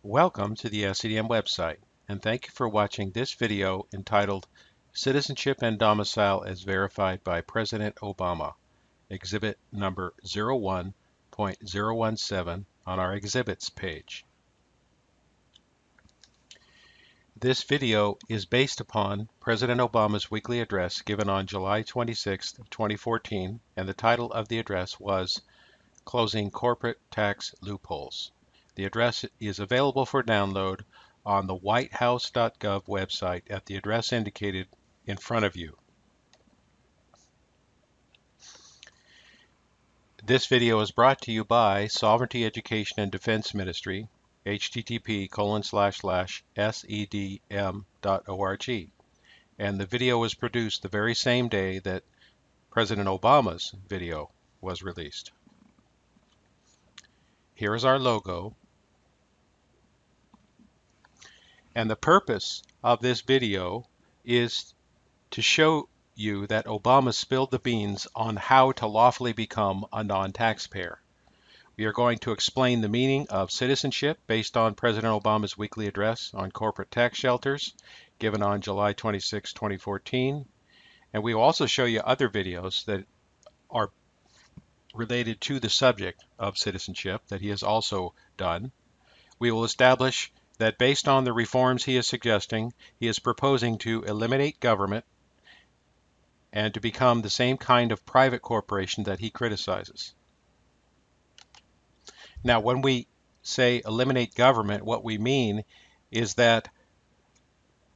Welcome to the SCDM website, and thank you for watching this video entitled Citizenship and Domicile as Verified by President Obama, exhibit number 01.017 on our exhibits page. This video is based upon President Obama's weekly address given on July 26, 2014, and the title of the address was Closing Corporate Tax Loopholes. The address is available for download on the whitehouse.gov website at the address indicated in front of you. This video is brought to you by Sovereignty Education and Defense Ministry, http://sedm.org. And the video was produced the very same day that President Obama's video was released. Here is our logo. And the purpose of this video is to show you that Obama spilled the beans on how to lawfully become a non-taxpayer. We are going to explain the meaning of citizenship based on President Obama's weekly address on corporate tax shelters given on July 26, 2014. And we will also show you other videos that are related to the subject of citizenship that he has also done. We will establish that based on the reforms he is suggesting, he is proposing to eliminate government and to become the same kind of private corporation that he criticizes. Now, when we say eliminate government, what we mean is that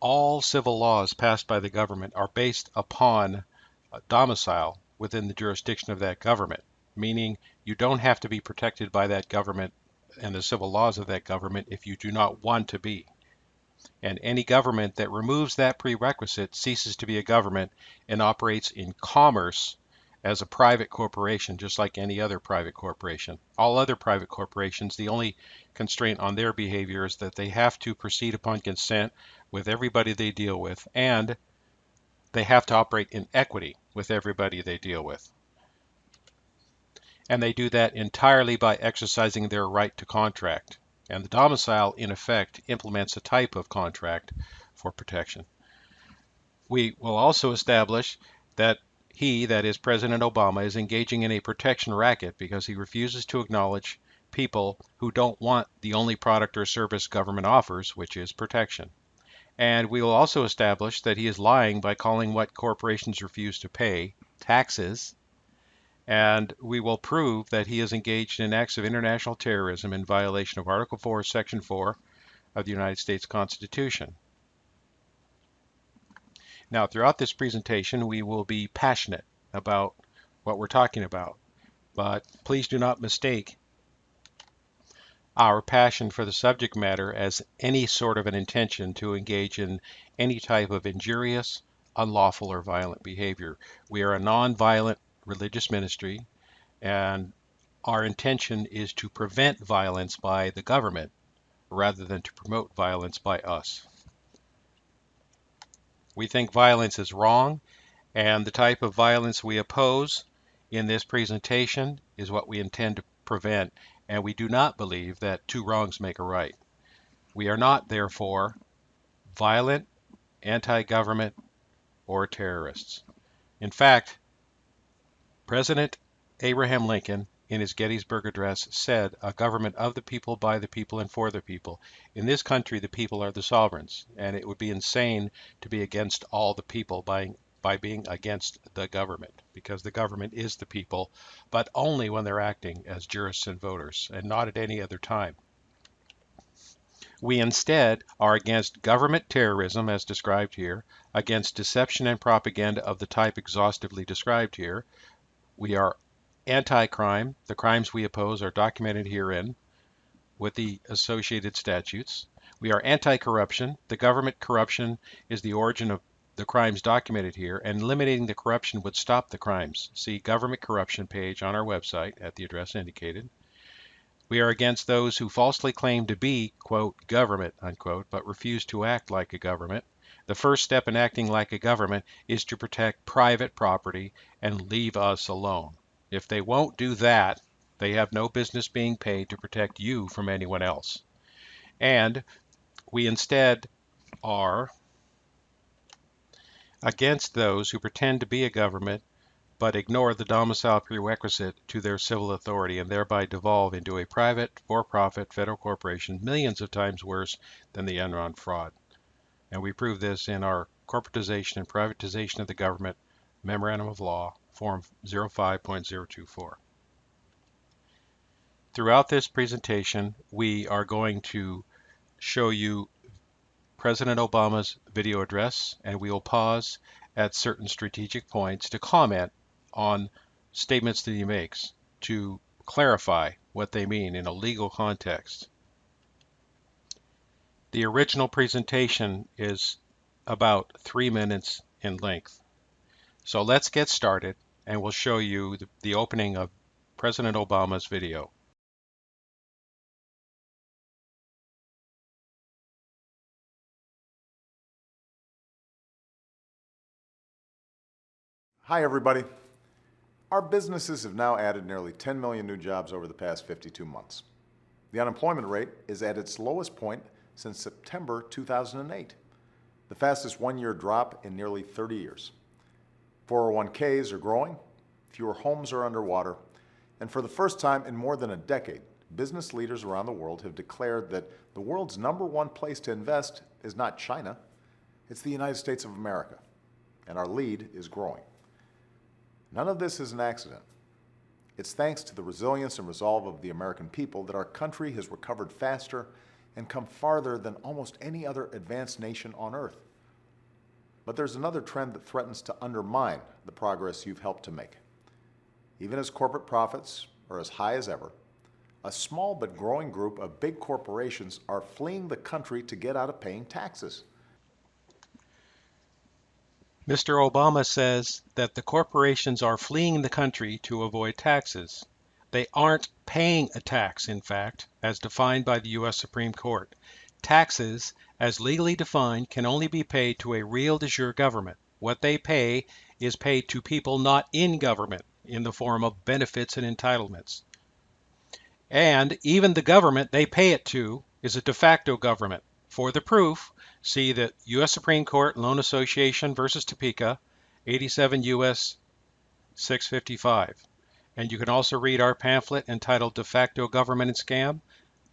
all civil laws passed by the government are based upon a domicile within the jurisdiction of that government, meaning you don't have to be protected by that government and the civil laws of that government if you do not want to be. And any government that removes that prerequisite ceases to be a government and operates in commerce as a private corporation, just like any other private corporation. All other private corporations, the only constraint on their behavior is that they have to proceed upon consent with everybody they deal with, and they have to operate in equity with everybody they deal with. And they do that entirely by exercising their right to contract. And the domicile, in effect, implements a type of contract for protection. We will also establish that he, that is President Obama, is engaging in a protection racket because he refuses to acknowledge people who don't want the only product or service government offers, which is protection. And we will also establish that he is lying by calling what corporations refuse to pay taxes. And we will prove that he is engaged in acts of international terrorism in violation of Article 4, Section 4 of the United States Constitution. Now, throughout this presentation, we will be passionate about what we're talking about, but please do not mistake our passion for the subject matter as any sort of an intention to engage in any type of injurious, unlawful, or violent behavior. We are a non-violent religious ministry, and our intention is to prevent violence by the government rather than to promote violence by us. We think violence is wrong, and the type of violence we oppose in this presentation is what we intend to prevent, and we do not believe that two wrongs make a right. We are not, therefore, violent, anti-government, or terrorists. In fact, President Abraham Lincoln, in his Gettysburg Address, said, "A government of the people, by the people, and for the people." In this country, the people are the sovereigns, and it would be insane to be against all the people by being against the government, because the government is the people, but only when they're acting as jurists and voters, and not at any other time. We instead are against government terrorism, as described here, against deception and propaganda of the type exhaustively described here. We are anti-crime. The crimes we oppose are documented herein with the associated statutes. We are anti-corruption. The government corruption is the origin of the crimes documented here, and eliminating the corruption would stop the crimes. See government corruption page on our website at the address indicated. We are against those who falsely claim to be, quote, government, unquote, but refuse to act like a government. The first step in acting like a government is to protect private property and leave us alone. If they won't do that, they have no business being paid to protect you from anyone else. And we instead are against those who pretend to be a government but ignore the domicile prerequisite to their civil authority and thereby devolve into a private, for-profit federal corporation millions of times worse than the Enron fraud. And we prove this in our Corporatization and Privatization of the Government Memorandum of Law, Form 05.024. Throughout this presentation, we are going to show you President Obama's video address, and we will pause at certain strategic points to comment on statements that he makes to clarify what they mean in a legal context. The original presentation is about 3 minutes in length. So let's get started, and we'll show you the opening of President Obama's video. Hi, everybody. Our businesses have now added nearly 10 million new jobs over the past 52 months. The unemployment rate is at its lowest point since September 2008, the fastest one-year drop in nearly 30 years. 401ks are growing, fewer homes are underwater, and for the first time in more than a decade, business leaders around the world have declared that the world's #1 place to invest is not China, it's the United States of America, and our lead is growing. None of this is an accident. It's thanks to the resilience and resolve of the American people that our country has recovered faster and come farther than almost any other advanced nation on earth. But there's another trend that threatens to undermine the progress you've helped to make. Even as corporate profits are as high as ever, a small but growing group of big corporations are fleeing the country to get out of paying taxes. Mr. Obama says that the corporations are fleeing the country to avoid taxes. They aren't paying a tax, in fact, as defined by the U.S. Supreme Court. Taxes, as legally defined, can only be paid to a real de jure government. What they pay is paid to people not in government in the form of benefits and entitlements. And even the government they pay it to is a de facto government. For the proof, see the U.S. Supreme Court Loan Association versus Topeka, 87 U.S. 655. And you can also read our pamphlet entitled De Facto Government and Scam,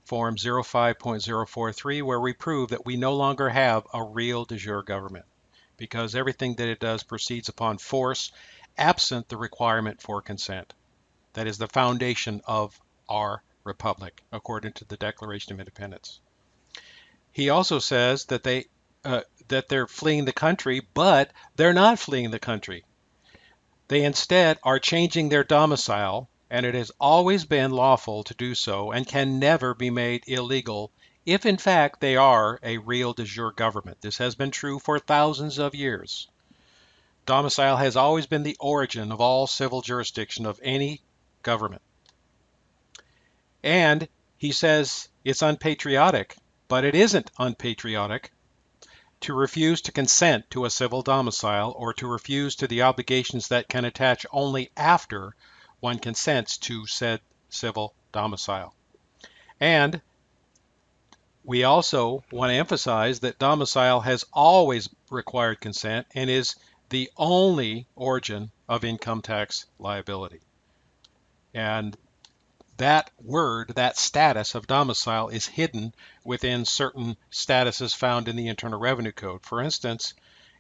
Form 05.043, where we prove that we no longer have a real de jure government because everything that it does proceeds upon force, absent the requirement for consent. That is the foundation of our republic, according to the Declaration of Independence. He also says that they're fleeing the country, but they're not fleeing the country. They instead are changing their domicile, and it has always been lawful to do so and can never be made illegal if in fact they are a real de jure government. This has been true for thousands of years. Domicile has always been the origin of all civil jurisdiction of any government. And he says it's unpatriotic, but it isn't unpatriotic to refuse to consent to a civil domicile or to refuse to the obligations that can attach only after one consents to said civil domicile. And we also want to emphasize that domicile has always required consent and is the only origin of income tax liability. And that word, that status of domicile is hidden within certain statuses found in the Internal Revenue Code. For instance,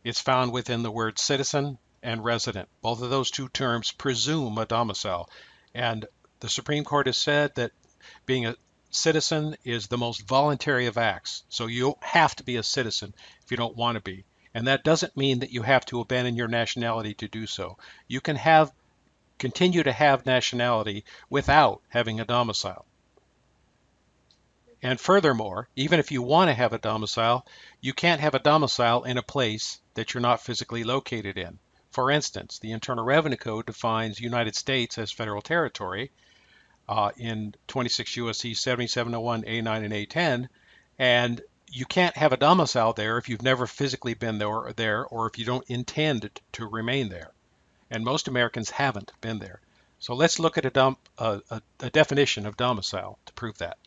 it's found within the word citizen and resident. Both of those two terms presume a domicile. And the Supreme Court has said that being a citizen is the most voluntary of acts. So you don't have to be a citizen if you don't want to be. And that doesn't mean that you have to abandon your nationality to do so. You can continue to have nationality without having a domicile. And furthermore, even if you want to have a domicile, you can't have a domicile in a place that you're not physically located in. For instance, the Internal Revenue Code defines United States as federal territory in 26 U.S.C. 7701 A9 and A10, and you can't have a domicile there if you've never physically been there or if you don't intend to remain there. And most Americans haven't been there. So let's look at a definition of domicile to prove that.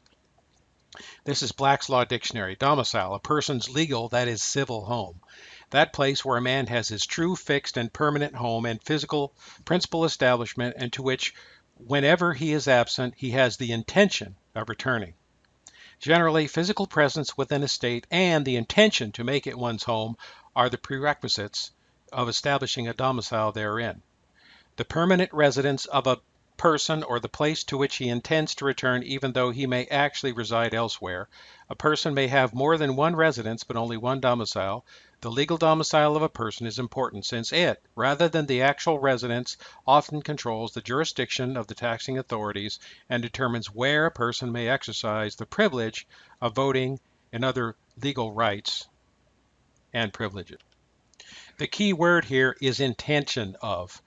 This is Black's Law Dictionary. Domicile, a person's legal, that is civil home. That place where a man has his true, fixed, and permanent home and physical principal establishment, and to which, whenever he is absent, he has the intention of returning. Generally, physical presence within a state and the intention to make it one's home are the prerequisites of establishing a domicile therein. The permanent residence of a person or the place to which he intends to return even though he may actually reside elsewhere. A person may have more than one residence but only one domicile. The legal domicile of a person is important since it, rather than the actual residence, often controls the jurisdiction of the taxing authorities and determines where a person may exercise the privilege of voting and other legal rights and privileges. The key word here is intention of.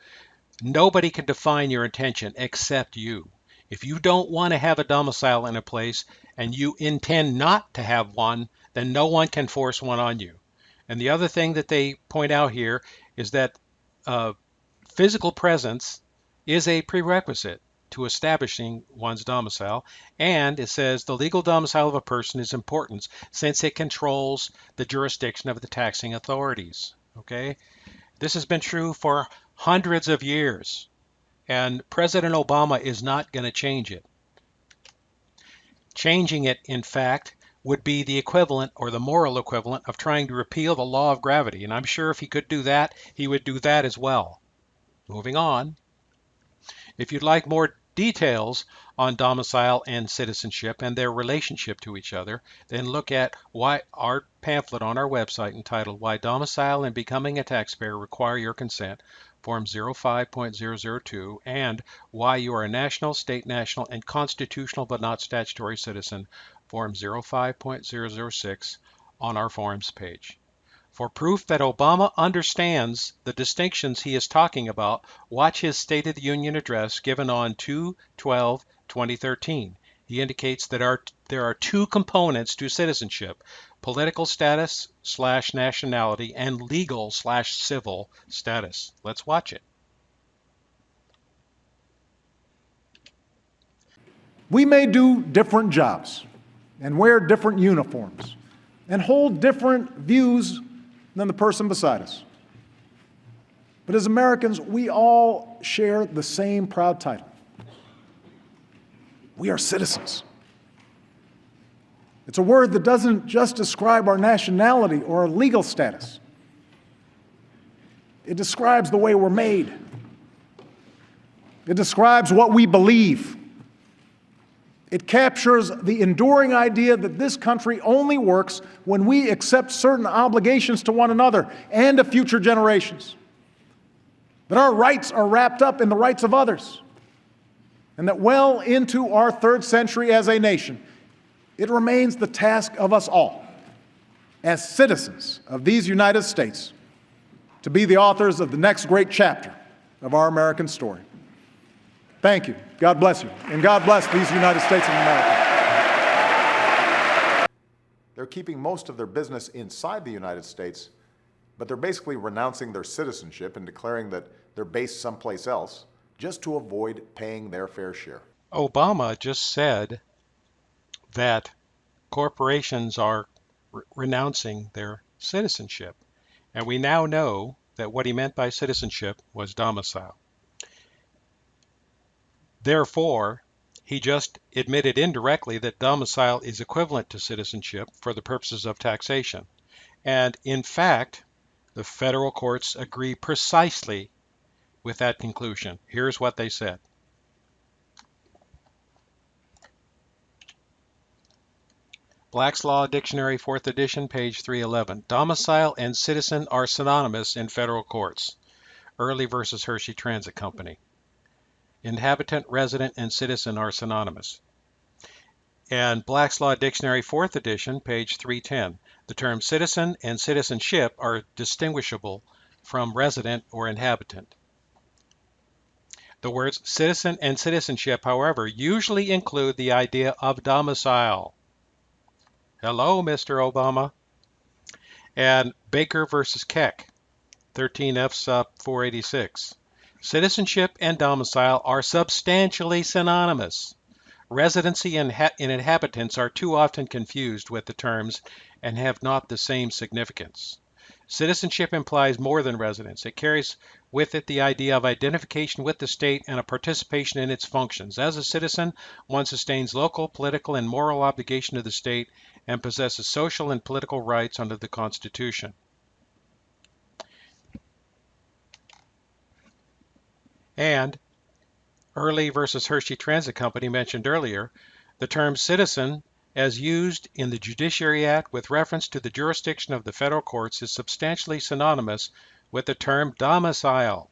Nobody can define your intention except you. If you don't want to have a domicile in a place and you intend not to have one, then no one can force one on you. And the other thing that they point out here is that physical presence is a prerequisite to establishing one's domicile. And it says the legal domicile of a person is important since it controls the jurisdiction of the taxing authorities. Okay? This has been true for hundreds of years, and President Obama is not going to change it. Changing it, in fact, would be the equivalent or the moral equivalent of trying to repeal the law of gravity, and I'm sure if he could do that, he would do that as well. Moving on. If you'd like more details on domicile and citizenship and their relationship to each other, then look at our pamphlet on our website entitled Why Domicile and Becoming a Taxpayer Require Your Consent, Form 05.002, and Why You Are a National, State, National, and Constitutional but Not Statutory Citizen, Form 05.006, on our forms page. For proof that Obama understands the distinctions he is talking about, watch his State of the Union address given on 2/12/2013. He indicates that there are two components to citizenship: political status/nationality and legal/civil status. Let's watch it. We may do different jobs and wear different uniforms and hold different views than the person beside us. But as Americans, we all share the same proud title. We are citizens. It's a word that doesn't just describe our nationality or our legal status. It describes the way we're made. It describes what we believe. It captures the enduring idea that this country only works when we accept certain obligations to one another and to future generations. That our rights are wrapped up in the rights of others. And that well into our third century as a nation, it remains the task of us all, as citizens of these United States, to be the authors of the next great chapter of our American story. Thank you. God bless you. And God bless these United States of America. They're keeping most of their business inside the United States, but they're basically renouncing their citizenship and declaring that they're based someplace else just to avoid paying their fair share. Obama just said that corporations are renouncing their citizenship. And we now know that what he meant by citizenship was domicile. Therefore, he just admitted indirectly that domicile is equivalent to citizenship for the purposes of taxation. And in fact, the federal courts agree precisely with that conclusion. Here's what they said. Black's Law Dictionary, 4th edition, page 311. Domicile and citizen are synonymous in federal courts. Early versus Hershey Transit Company. Inhabitant, resident, and citizen are synonymous. And Black's Law Dictionary, 4th edition, page 310. The term citizen and citizenship are distinguishable from resident or inhabitant. The words citizen and citizenship, however, usually include the idea of domicile. Hello, Mr. Obama. And Baker versus Keck, 13 F Sup 486. Citizenship and domicile are substantially synonymous. Residency and inhabitants are too often confused with the terms and have not the same significance. Citizenship implies more than residence. It carries with it the idea of identification with the state and a participation in its functions. As a citizen, one sustains local, political, and moral obligation to the state and possesses social and political rights under the Constitution. And Early versus Hershey Transit Company mentioned earlier, the term citizen, as used in the Judiciary Act with reference to the jurisdiction of the federal courts, is substantially synonymous with the term domicile.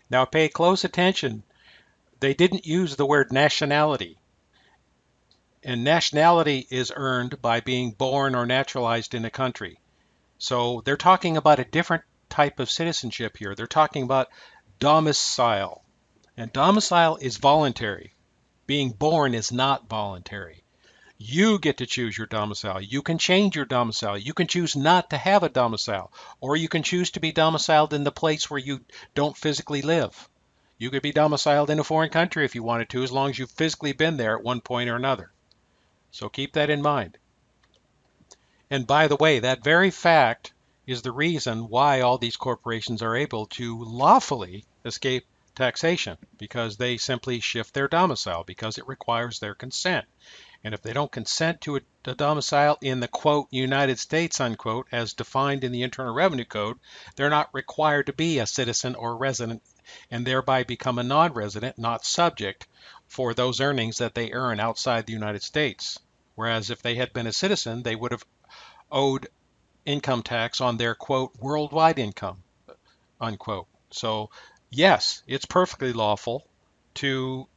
Now pay close attention. They didn't use the word nationality. And nationality is earned by being born or naturalized in a country. So they're talking about a different type of citizenship here. They're talking about domicile. And domicile is voluntary. Being born is not voluntary. You get to choose your domicile. You can change your domicile. You can choose not to have a domicile, or you can choose to be domiciled in the place where you don't physically live. You could be domiciled in a foreign country if you wanted to, as long as you've physically been there at one point or another. So keep that in mind. And by the way, that very fact is the reason why all these corporations are able to lawfully escape taxation, because they simply shift their domicile because it requires their consent. And if they don't consent to a domicile in the quote United States unquote as defined in the Internal Revenue Code, they're not required to be a citizen or resident and thereby become a non-resident, not subject for those earnings that they earn outside the United States. Whereas if they had been a citizen, they would have owed income tax on their quote worldwide income unquote. So yes, it's perfectly lawful to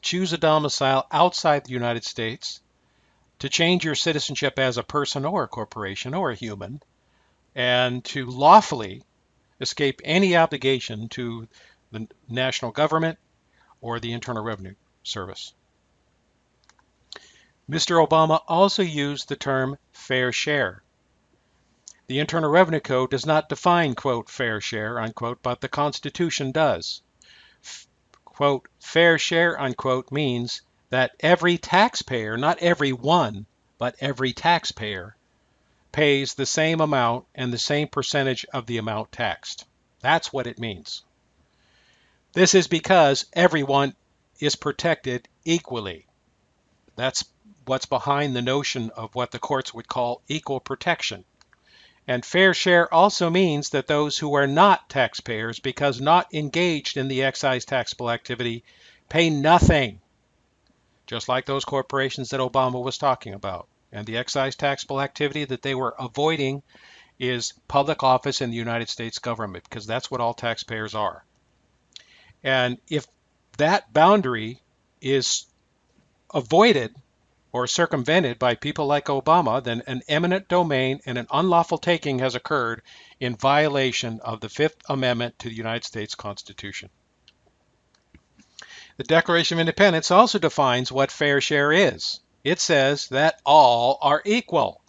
choose a domicile outside the United States, to change your citizenship as a person or a corporation or a human, and to lawfully escape any obligation to the national government or the Internal Revenue Service. Mr. Obama also used the term fair share. The Internal Revenue Code does not define, quote, fair share, unquote, but the Constitution does. Quote, fair share, unquote, means that every taxpayer, not every one, but every taxpayer, pays the same amount and the same percentage of the amount taxed. That's what it means. This is because everyone is protected equally. That's what's behind the notion of what the courts would call equal protection. And fair share also means that those who are not taxpayers, because not engaged in the excise taxable activity, pay nothing, just like those corporations that Obama was talking about. And the excise taxable activity that they were avoiding is public office in the United States government, because that's what all taxpayers are. And if that boundary is avoided or circumvented by people like Obama, then an eminent domain and an unlawful taking has occurred in violation of the Fifth Amendment to the United States Constitution. The Declaration of Independence also defines what fair share is. It says that all are equal.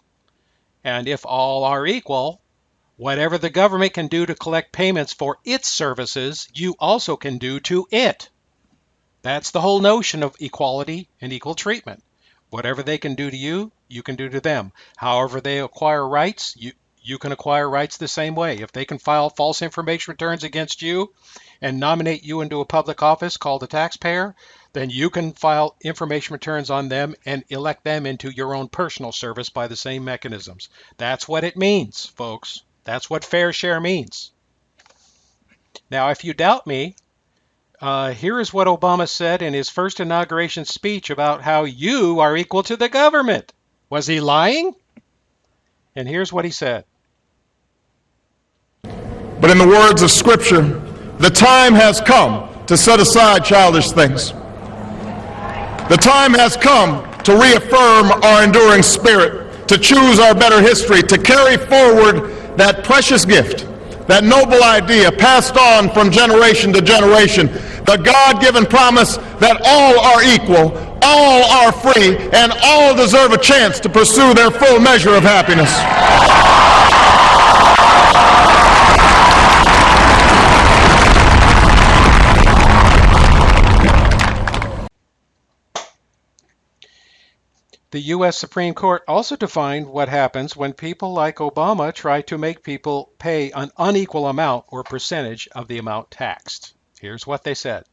And if all are equal, whatever the government can do to collect payments for its services, you also can do to it. That's the whole notion of equality and equal treatment. Whatever they can do to you, you can do to them. However they acquire rights, you can acquire rights the same way. If they can file false information returns against you and nominate you into a public office called a taxpayer, then you can file information returns on them and elect them into your own personal service by the same mechanisms. That's what it means, folks. That's what fair share means. Now, if you doubt me, here is what Obama said in his first inauguration speech about how you are equal to the government. Was he lying? And here's what he said. But in the words of Scripture, the time has come to set aside childish things. The time has come to reaffirm our enduring spirit, to choose our better history, to carry forward that precious gift, that noble idea passed on from generation to generation, the God-given promise that all are equal, all are free, and all deserve a chance to pursue their full measure of happiness. The U.S. Supreme Court also defined what happens when people like Obama try to make people pay an unequal amount or percentage of the amount taxed. Here's what they said.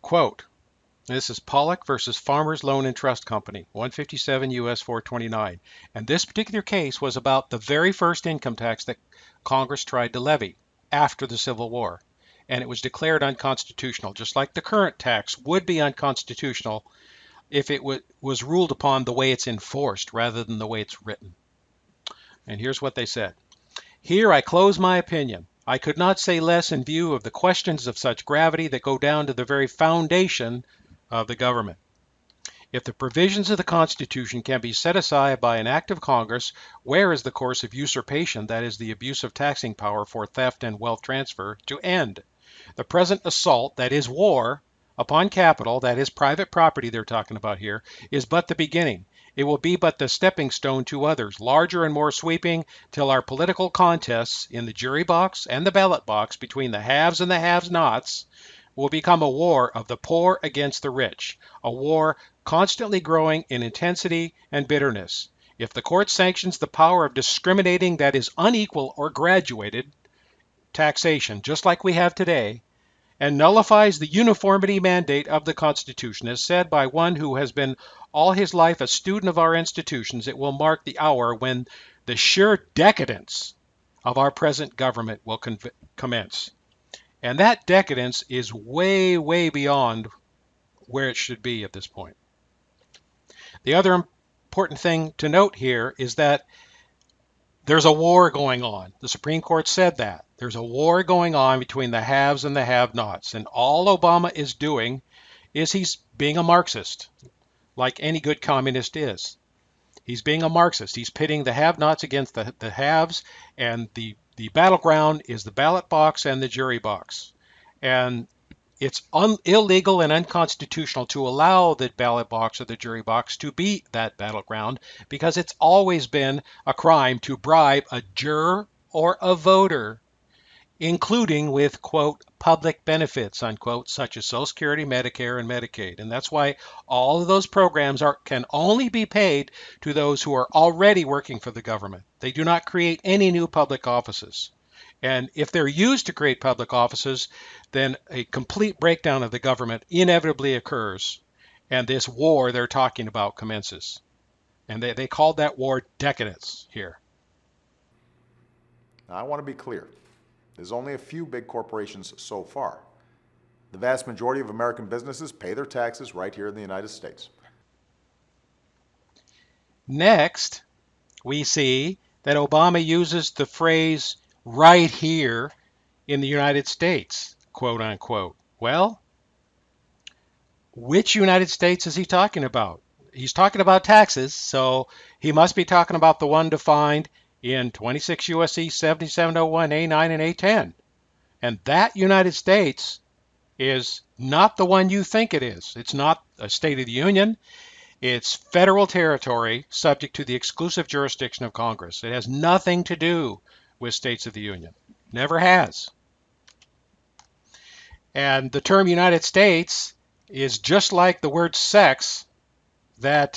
Quote, this is Pollock versus Farmers Loan and Trust Company, 157 U.S. 429. And this particular case was about the very first income tax that Congress tried to levy after the Civil War. And it was declared unconstitutional, just like the current tax would be unconstitutional if it was ruled upon the way it's enforced rather than the way it's written. And here's what they said. Here I close my opinion. I could not say less in view of the questions of such gravity that go down to the very foundation of the government. If the provisions of the Constitution can be set aside by an act of Congress, where is the course of usurpation, that is, the abuse of taxing power for theft and wealth transfer, to end? The present assault, that is war, upon capital, that is private property they're talking about here, is but the beginning. It will be but the stepping stone to others, larger and more sweeping, till our political contests in the jury box and the ballot box between the haves and the have-nots will become a war of the poor against the rich, a war constantly growing in intensity and bitterness. If the court sanctions the power of discriminating, that is unequal or graduated taxation, just like we have today, and nullifies the uniformity mandate of the Constitution, as said by one who has been all his life a student of our institutions, it will mark the hour when the sheer decadence of our present government will commence. And that decadence is way, way beyond where it should be at this point. The other important thing to note here is that there's a war going on. The Supreme Court said that. There's a war going on between the haves and the have-nots. And all Obama is doing is he's being a Marxist, like any good communist is. He's being a Marxist. He's pitting the have-nots against the haves, and the battleground is the ballot box and the jury box. And it's illegal and unconstitutional to allow the ballot box or the jury box to be that battleground, because it's always been a crime to bribe a juror or a voter, including with, quote, public benefits, unquote, such as Social Security, Medicare, and Medicaid. And that's why all of those programs can only be paid to those who are already working for the government. They do not create any new public offices. And if they're used to create public offices, then a complete breakdown of the government inevitably occurs, and this war they're talking about commences. And they called that war decadence here. Now, I want to be clear. There's only a few big corporations so far. The vast majority of American businesses pay their taxes right here in the United States. Next, we see that Obama uses the phrase right here in the United States, quote unquote. Well, which United States is he talking about? He's talking about taxes, so he must be talking about the one defined in 26 U.S.C. 7701 A9 and A10. And that United States is not the one you think it is. It's not a state of the union. It's federal territory subject to the exclusive jurisdiction of Congress. It has nothing to do with states of the union. Never has. And the term United States is just like the word sex that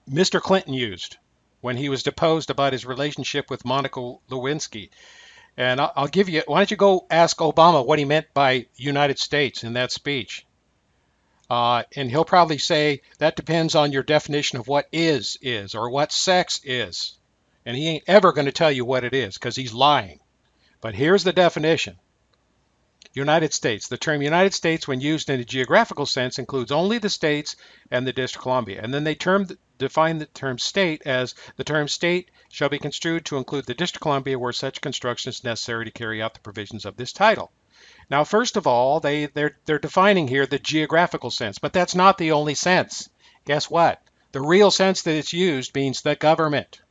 Mr. Clinton used when he was deposed about his relationship with Monica Lewinsky. And I'll give you, why don't you go ask Obama what he meant by United States in that speech. And he'll probably say, that depends on your definition of what is, or what sex is. And he ain't ever going to tell you what it is, because he's lying. But here's the definition. United States. The term United States, when used in a geographical sense, includes only the states and the District of Columbia. And then they define the term state as the term state shall be construed to include the District of Columbia where such construction is necessary to carry out the provisions of this title. Now, first of all, they're defining here the geographical sense, but that's not the only sense. Guess what? The real sense that it's used means the government.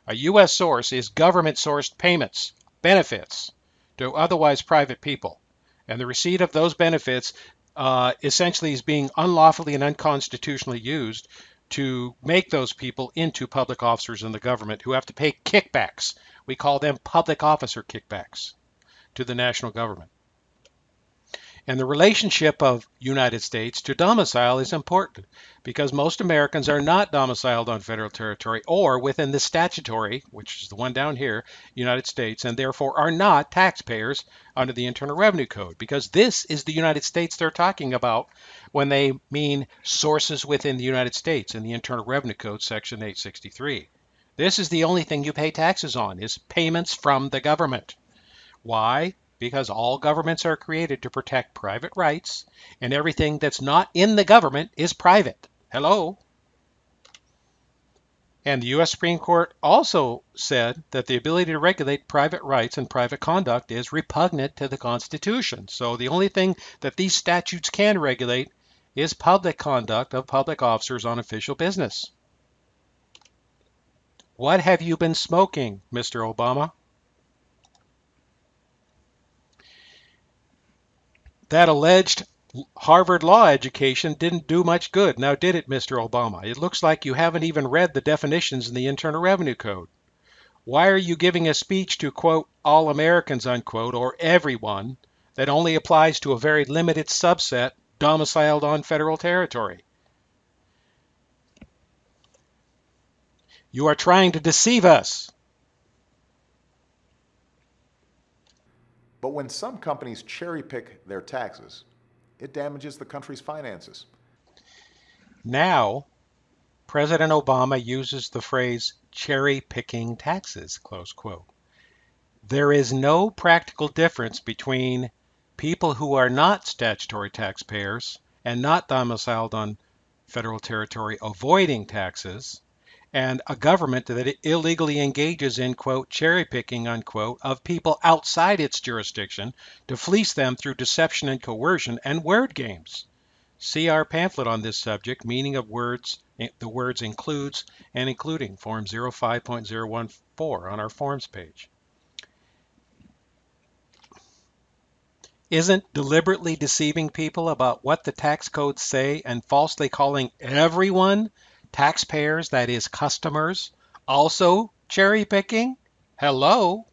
A U.S. source is government-sourced payments, benefits, to otherwise private people. And the receipt of those benefits essentially is being unlawfully and unconstitutionally used to make those people into public officers in the government who have to pay kickbacks. We call them public officer kickbacks to the national government. And the relationship of United States to domicile is important because most Americans are not domiciled on federal territory or within the statutory, which is the one down here, United States, and therefore are not taxpayers under the Internal Revenue Code, because this is the United States they're talking about when they mean sources within the United States in the Internal Revenue Code, Section 863. This is the only thing you pay taxes on, is payments from the government. Why? Because all governments are created to protect private rights, and everything that's not in the government is private. Hello? And the U.S. Supreme Court also said that the ability to regulate private rights and private conduct is repugnant to the Constitution. So the only thing that these statutes can regulate is public conduct of public officers on official business. What have you been smoking, Mr. Obama? That alleged Harvard law education didn't do much good, now did it, Mr. Obama? It looks like you haven't even read the definitions in the Internal Revenue Code. Why are you giving a speech to, quote, all Americans, unquote, or everyone, that only applies to a very limited subset domiciled on federal territory? You are trying to deceive us. But when some companies cherry pick their taxes, it damages the country's finances. Now, President Obama uses the phrase cherry picking taxes, close quote. There is no practical difference between people who are not statutory taxpayers and not domiciled on federal territory avoiding taxes, and a government that illegally engages in, quote, cherry picking, unquote, of people outside its jurisdiction to fleece them through deception and coercion and word games. See our pamphlet on this subject, meaning of words, the words includes and including, Form 05.014 on our forms page. Isn't deliberately deceiving people about what the tax codes say and falsely calling everyone taxpayers, that is customers, also cherry picking? Hello?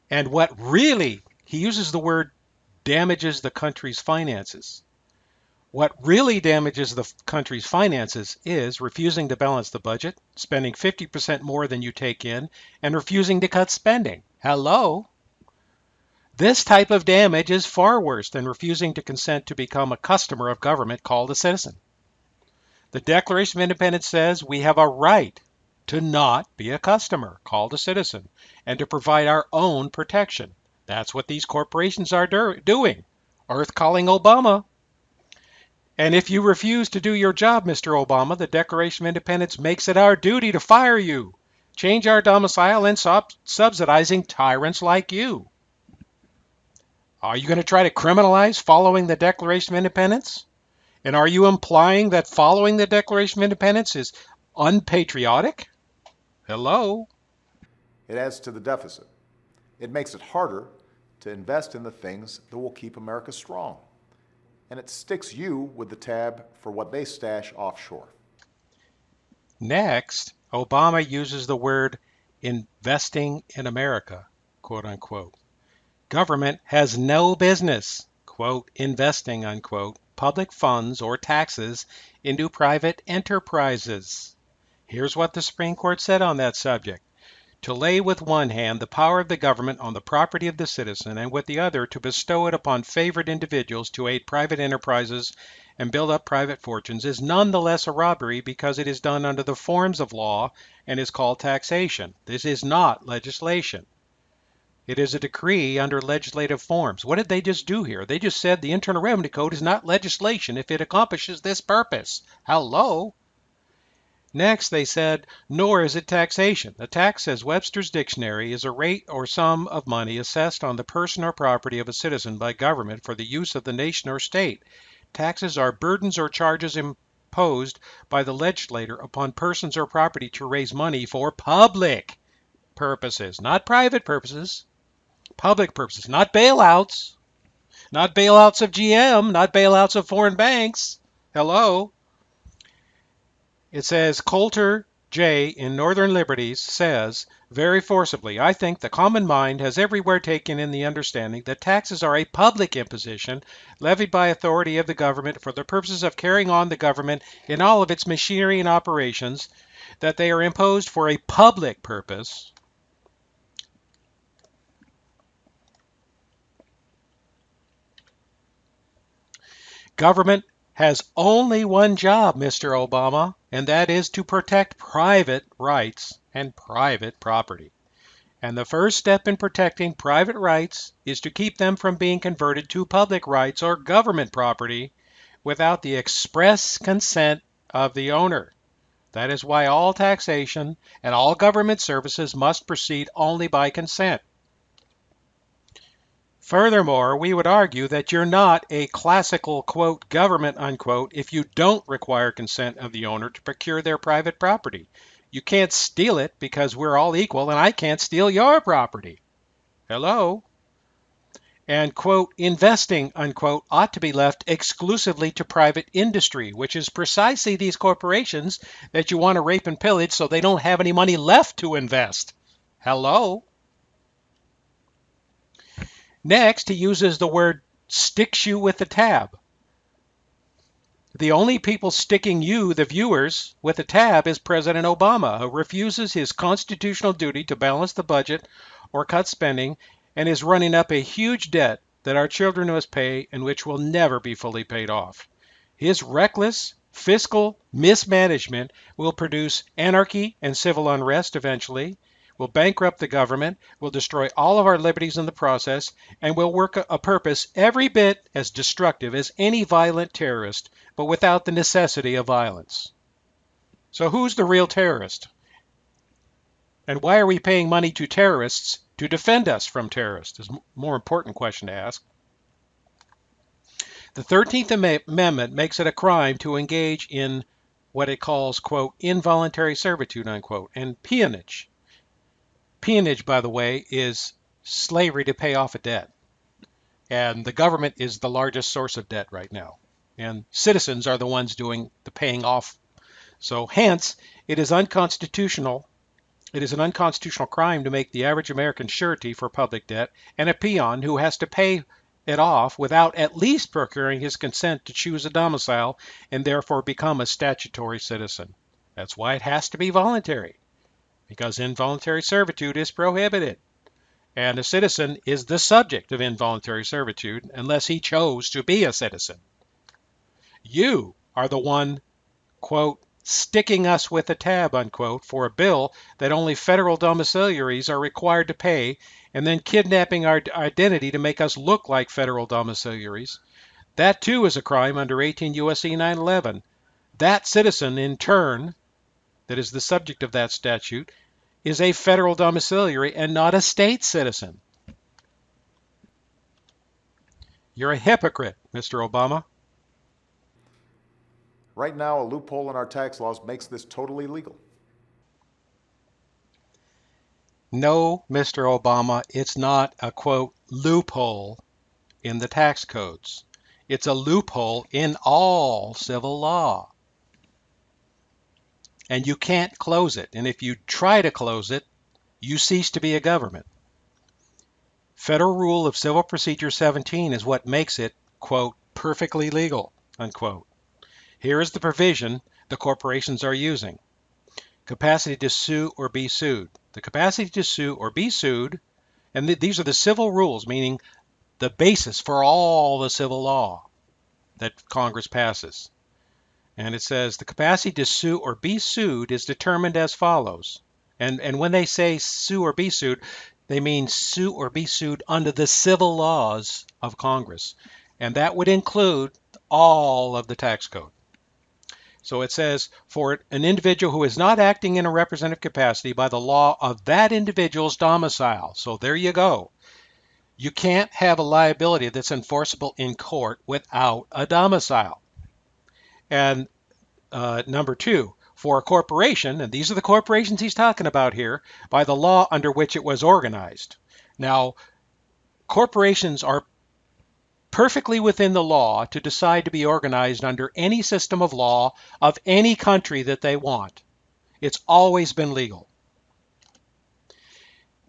And what really, he uses the word damages the country's finances. What really damages the country's finances is refusing to balance the budget, spending 50% more than you take in, and refusing to cut spending. Hello? This type of damage is far worse than refusing to consent to become a customer of government called a citizen. The Declaration of Independence says we have a right to not be a customer called a citizen and to provide our own protection. That's what these corporations are doing. Earth calling Obama. And if you refuse to do your job, Mr. Obama, the Declaration of Independence makes it our duty to fire you, change our domicile, and stop subsidizing tyrants like you. Are you going to try to criminalize following the Declaration of Independence? And are you implying that following the Declaration of Independence is unpatriotic? Hello? It adds to the deficit. It makes it harder to invest in the things that will keep America strong. And it sticks you with the tab for what they stash offshore. Next, Obama uses the word investing in America, quote unquote. Government has no business, quote, investing, unquote, public funds or taxes into private enterprises. Here's what the Supreme Court said on that subject. To lay with one hand the power of the government on the property of the citizen, and with the other to bestow it upon favored individuals to aid private enterprises and build up private fortunes, is nonetheless a robbery because it is done under the forms of law and is called taxation. This is not legislation. It is a decree under legislative forms. What did they just do here? They just said the Internal Revenue Code is not legislation if it accomplishes this purpose. Hello? Next, they said, nor is it taxation. A tax, says Webster's Dictionary, is a rate or sum of money assessed on the person or property of a citizen by government for the use of the nation or state. Taxes are burdens or charges imposed by the legislator upon persons or property to raise money for public purposes, not private purposes. Public purposes, not bailouts. Not bailouts of GM, not bailouts of foreign banks. Hello? It says Coulter J in Northern Liberties says very forcibly, I think the common mind has everywhere taken in the understanding that taxes are a public imposition levied by authority of the government for the purposes of carrying on the government in all of its machinery and operations, that they are imposed for a public purpose. Government has only one job, Mr. Obama, and that is to protect private rights and private property. And the first step in protecting private rights is to keep them from being converted to public rights or government property without the express consent of the owner. That is why all taxation and all government services must proceed only by consent. Furthermore, we would argue that you're not a classical, quote, government, unquote, if you don't require consent of the owner to procure their private property. You can't steal it because we're all equal and I can't steal your property. Hello? And, quote, investing, unquote, ought to be left exclusively to private industry, which is precisely these corporations that you want to rape and pillage so they don't have any money left to invest. Hello? Next, he uses the word sticks you with the tab. The only people sticking you, the viewers, with a tab is President Obama, who refuses his constitutional duty to balance the budget or cut spending and is running up a huge debt that our children must pay and which will never be fully paid off. His reckless fiscal mismanagement will produce anarchy and civil unrest eventually, will bankrupt the government, will destroy all of our liberties in the process, and will work a purpose every bit as destructive as any violent terrorist, but without the necessity of violence. So who's the real terrorist? And why are we paying money to terrorists to defend us from terrorists? Is a more important question to ask. The 13th Amendment makes it a crime to engage in what it calls, quote, involuntary servitude, unquote, and peonage. Peonage, by the way, is slavery to pay off a debt. And the government is the largest source of debt right now. And citizens are the ones doing the paying off. So hence, it is unconstitutional. It is an unconstitutional crime to make the average American surety for public debt and a peon who has to pay it off without at least procuring his consent to choose a domicile and therefore become a statutory citizen. That's why it has to be voluntary, because involuntary servitude is prohibited. And a citizen is the subject of involuntary servitude unless he chose to be a citizen. You are the one, quote, sticking us with a tab, unquote, for a bill that only federal domiciliaries are required to pay, and then kidnapping our identity to make us look like federal domiciliaries. That too is a crime under 18 U.S.C. 911. That citizen, in turn, that is the subject of that statute, is a federal domiciliary and not a state citizen. You're a hypocrite, Mr. Obama. Right now, a loophole in our tax laws makes this totally legal. No, Mr. Obama, it's not a, quote, loophole in the tax codes. It's a loophole in all civil law. And you can't close it. And if you try to close it, you cease to be a government. Federal Rule of Civil Procedure 17 is what makes it, quote, perfectly legal, unquote. Here is the provision the corporations are using. Capacity to sue or be sued. The capacity to sue or be sued, and these are the civil rules, meaning the basis for all the civil law that Congress passes. And it says the capacity to sue or be sued is determined as follows. And when they say sue or be sued, they mean sue or be sued under the civil laws of Congress. And that would include all of the tax code. So it says, for an individual who is not acting in a representative capacity by the law of that individual's domicile. So there you go. You can't have a liability that's enforceable in court without a domicile. And number two, for a corporation, and these are the corporations he's talking about here, by the law under which it was organized. Now, corporations are perfectly within the law to decide to be organized under any system of law of any country that they want. It's always been legal.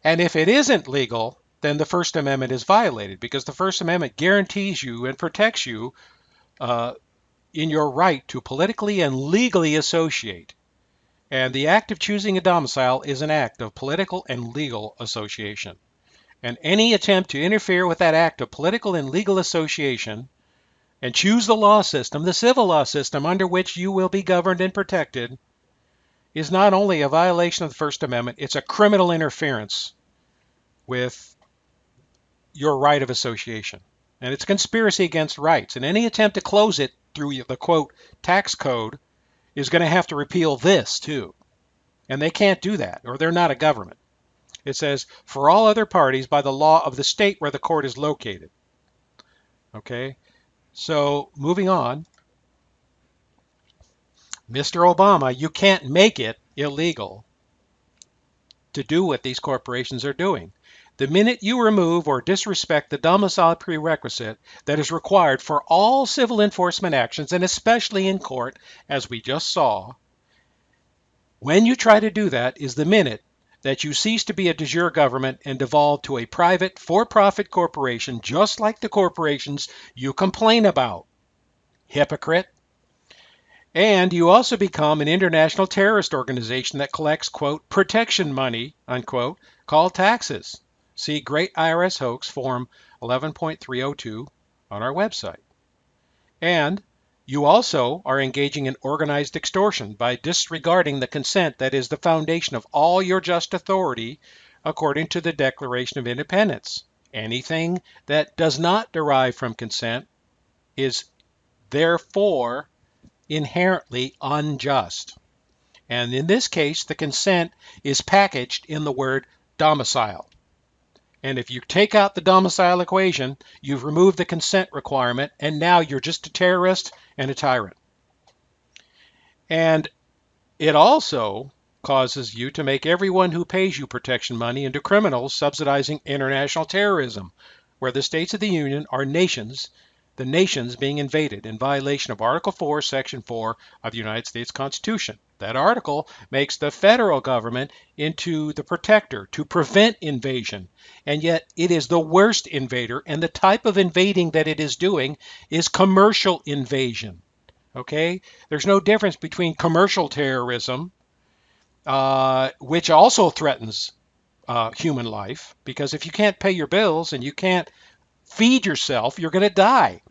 And if it isn't legal, then the First Amendment is violated, because the First Amendment guarantees you and protects you in your right to politically and legally associate. And the act of choosing a domicile is an act of political and legal association. And any attempt to interfere with that act of political and legal association and choose the law system, the civil law system under which you will be governed and protected, is not only a violation of the First Amendment, it's a criminal interference with your right of association. And it's a conspiracy against rights. And any attempt to close it through the, quote, tax code is going to have to repeal this too. And they can't do that, or they're not a government. It says, for all other parties by the law of the state where the court is located. Okay, so moving on. Mr. Obama, you can't make it illegal to do what these corporations are doing. The minute you remove or disrespect the domicile prerequisite that is required for all civil enforcement actions, and especially in court, as we just saw, when you try to do that is the minute that you cease to be a de jure government and devolve to a private, for-profit corporation, just like the corporations you complain about. Hypocrite. And you also become an international terrorist organization that collects, quote, protection money, unquote, called taxes. See Great IRS Hoax Form 11.302 on our website. And you also are engaging in organized extortion by disregarding the consent that is the foundation of all your just authority according to the Declaration of Independence. Anything that does not derive from consent is therefore inherently unjust. And in this case, the consent is packaged in the word domicile. And if you take out the domicile equation, you've removed the consent requirement, and now you're just a terrorist and a tyrant. And it also causes you to make everyone who pays you protection money into criminals subsidizing international terrorism, where the states of the Union are nations, the nations being invaded in violation of Article 4, Section 4 of the United States Constitution. That article makes the federal government into the protector to prevent invasion, and yet it is the worst invader, and the type of invading that it is doing is commercial invasion. Okay? There's no difference between commercial terrorism, which also threatens human life, because if you can't pay your bills and you can't feed yourself, you're going to die.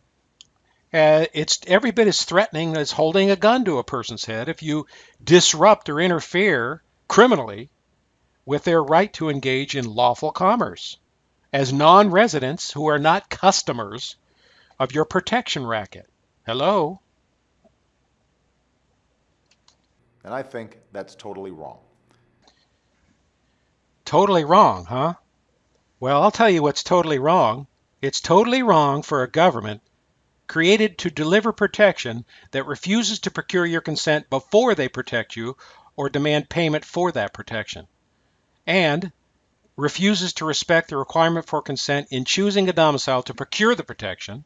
It's every bit as threatening as holding a gun to a person's head if you disrupt or interfere criminally with their right to engage in lawful commerce as non-residents who are not customers of your protection racket. Hello? And I think that's totally wrong. Totally wrong, huh? Well, I'll tell you what's totally wrong. It's totally wrong for a government created to deliver protection that refuses to procure your consent before they protect you or demand payment for that protection, and refuses to respect the requirement for consent in choosing a domicile to procure the protection,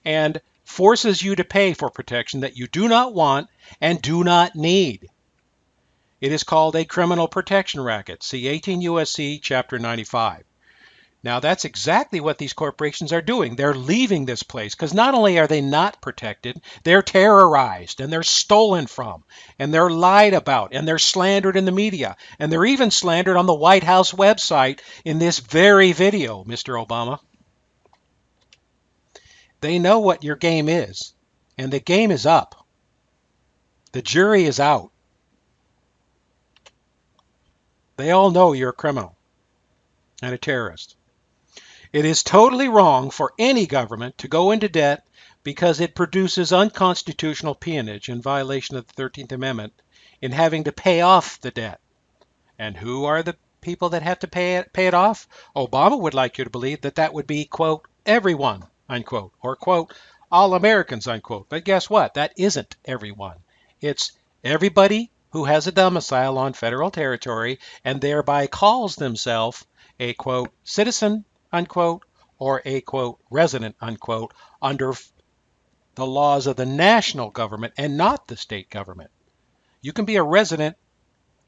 and forces you to pay for protection that you do not want and do not need. It is called a criminal protection racket. See 18 U.S.C. Chapter 95. Now, that's exactly what these corporations are doing. They're leaving this place because not only are they not protected, they're terrorized and they're stolen from and they're lied about and they're slandered in the media and they're even slandered on the White House website in this very video, Mr. Obama. They know what your game is, and the game is up. The jury is out. They all know you're a criminal and a terrorist. It is totally wrong for any government to go into debt because it produces unconstitutional peonage in violation of the 13th Amendment in having to pay off the debt. And who are the people that have to pay it off? Obama would like you to believe that that would be, quote, everyone, unquote, or, quote, all Americans, unquote. But guess what? That isn't everyone. It's everybody who has a domicile on federal territory and thereby calls themselves a, quote, citizen, unquote, or a, quote, resident, unquote, under the laws of the national government and not the state government. You can be a resident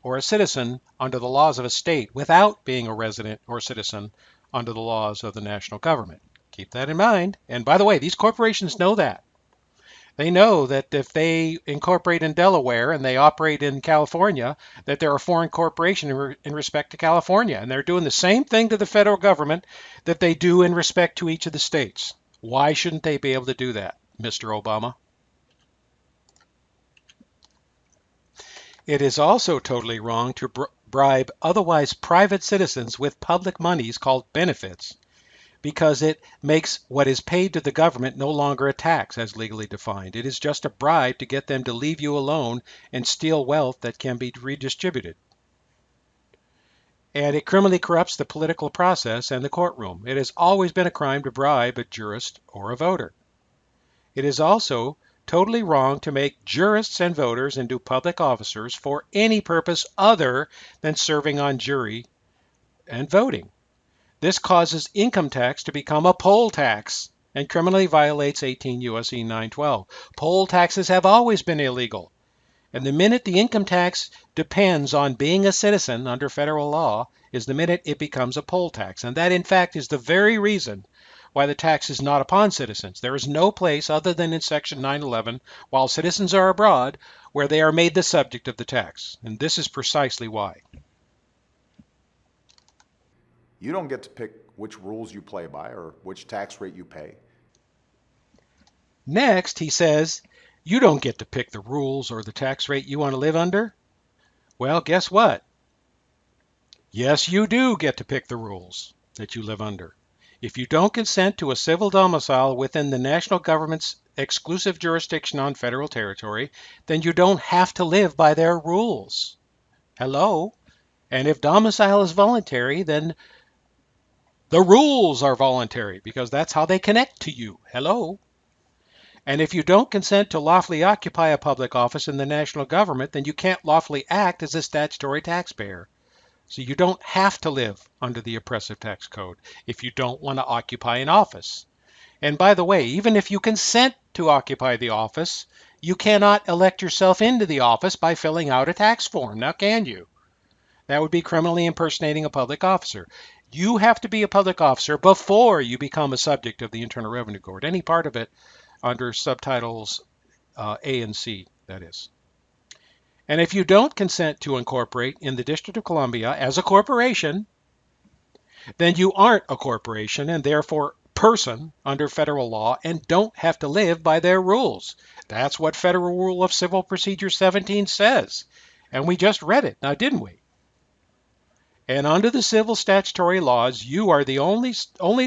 or a citizen under the laws of a state without being a resident or citizen under the laws of the national government. Keep that in mind. And by the way, these corporations know that. They know that if they incorporate in Delaware and they operate in California, that they're a foreign corporation in respect to California. And they're doing the same thing to the federal government that they do in respect to each of the states. Why shouldn't they be able to do that, Mr. Obama? It is also totally wrong to bribe otherwise private citizens with public monies called benefits, because it makes what is paid to the government no longer a tax as legally defined. It is just a bribe to get them to leave you alone and steal wealth that can be redistributed. And it criminally corrupts the political process and the courtroom. It has always been a crime to bribe a jurist or a voter. It is also totally wrong to make jurists and voters into public officers for any purpose other than serving on jury and voting. This causes income tax to become a poll tax and criminally violates 18 U.S.C. 912. Poll taxes have always been illegal. And the minute the income tax depends on being a citizen under federal law is the minute it becomes a poll tax. And that, in fact, is the very reason why the tax is not upon citizens. There is no place other than in Section 911, while citizens are abroad, where they are made the subject of the tax. And this is precisely why. You don't get to pick which rules you play by or which tax rate you pay. Next, he says, you don't get to pick the rules or the tax rate you want to live under. Well, guess what? Yes, you do get to pick the rules that you live under. If you don't consent to a civil domicile within the national government's exclusive jurisdiction on federal territory, then you don't have to live by their rules. Hello? And if domicile is voluntary, then the rules are voluntary because that's how they connect to you. Hello? And if you don't consent to lawfully occupy a public office in the national government, then you can't lawfully act as a statutory taxpayer. So you don't have to live under the oppressive tax code if you don't want to occupy an office. And by the way, even if you consent to occupy the office, you cannot elect yourself into the office by filling out a tax form. Now, can you? That would be criminally impersonating a public officer. You have to be a public officer before you become a subject of the Internal Revenue Code, any part of it under subtitles A and C, that is. And if you don't consent to incorporate in the District of Columbia as a corporation, then you aren't a corporation and therefore person under federal law and don't have to live by their rules. That's what Federal Rule of Civil Procedure 17 says. And we just read it, now didn't we? And under the civil statutory laws, you are the only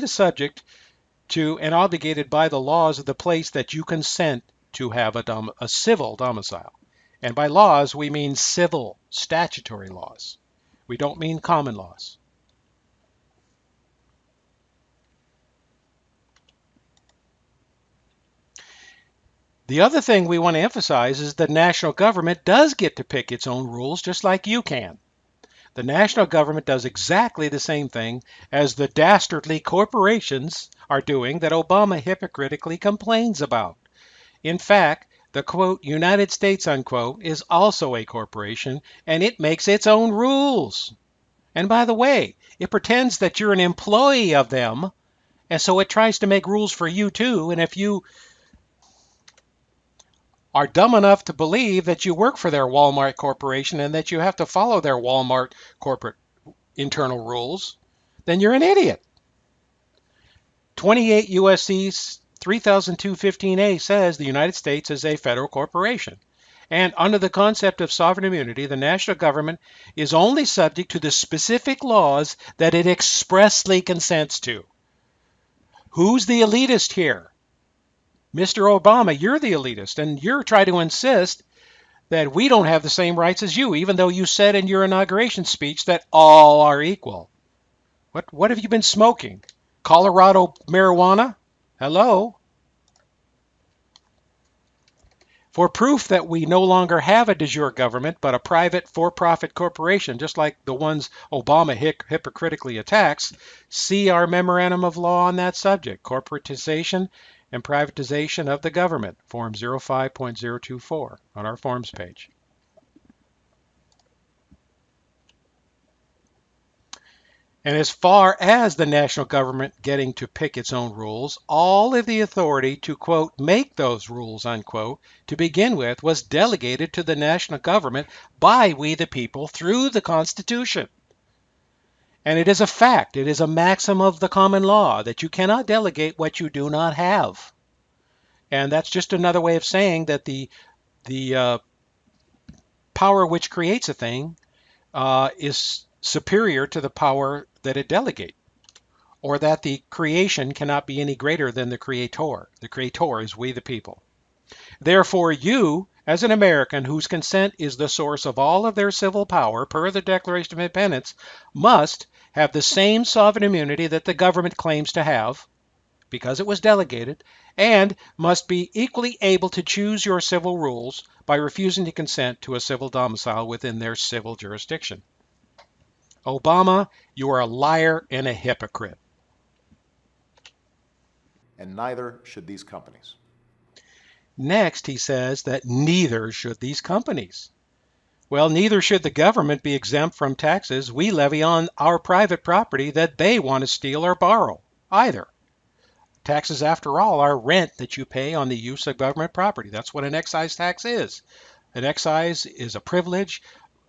the subject to and obligated by the laws of the place that you consent to have a civil domicile. And by laws, we mean civil statutory laws. We don't mean common laws. The other thing we want to emphasize is the national government does get to pick its own rules just like you can. The national government does exactly the same thing as the dastardly corporations are doing that Obama hypocritically complains about. In fact, the quote, United States, unquote, is also a corporation and it makes its own rules. And by the way, it pretends that you're an employee of them, and so it tries to make rules for you too. And if you are dumb enough to believe that you work for their Walmart corporation and that you have to follow their Walmart corporate internal rules, then you're an idiot. 28 U.S.C. 3215A says the United States is a federal corporation. And under the concept of sovereign immunity, the national government is only subject to the specific laws that it expressly consents to. Who's the elitist here? Mr. Obama, you're the elitist, and you're trying to insist that we don't have the same rights as you, even though you said in your inauguration speech that all are equal. What have you been smoking? Colorado marijuana? Hello? For proof that we no longer have a de jure government, but a private for-profit corporation, just like the ones Obama hypocritically attacks, see our memorandum of law on that subject, corporatization and privatization of the government, Form 05.024 on our forms page. And as far as the national government getting to pick its own rules, all of the authority to, quote, make those rules, unquote, to begin with, was delegated to the national government by we the people through the Constitution. And it is a fact, it is a maxim of the common law that you cannot delegate what you do not have. And that's just another way of saying that the power which creates a thing is superior to the power that it delegates, or that the creation cannot be any greater than the creator. The creator is we the people. Therefore, you, as an American whose consent is the source of all of their civil power per the Declaration of Independence, must have the same sovereign immunity that the government claims to have, because it was delegated, and must be equally able to choose your civil rules by refusing to consent to a civil domicile within their civil jurisdiction. Obama, you are a liar and a hypocrite. And neither should these companies. Next, he says that neither should these companies. Well, neither should the government be exempt from taxes we levy on our private property that they want to steal or borrow, either. Taxes, after all, are rent that you pay on the use of government property. That's what an excise tax is. An excise is a privilege.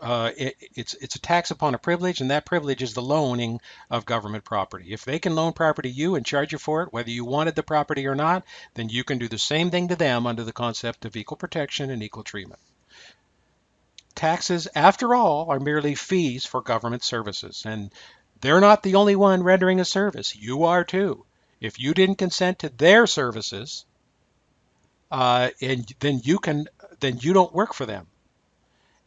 It's a tax upon a privilege, and that privilege is the loaning of government property. If they can loan property to you and charge you for it, whether you wanted the property or not, then you can do the same thing to them under the concept of equal protection and equal treatment. Taxes, after all, are merely fees for government services, and they're not the only one rendering a service. You are too. If you didn't consent to their services, and then you don't work for them.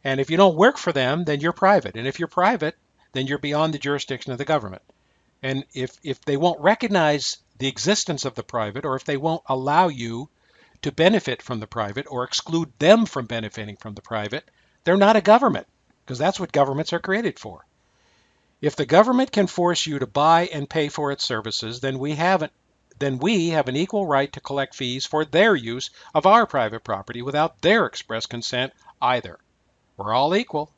And if you don't work for them, then you're private. And if you're private, then you're beyond the jurisdiction of the government. And if they won't recognize the existence of the private, or if they won't allow you to benefit from the private or exclude them from benefiting from the private, they're not a government, because that's what governments are created for. If the government can force you to buy and pay for its services, then we have an equal right to collect fees for their use of our private property without their express consent either. We're all equal.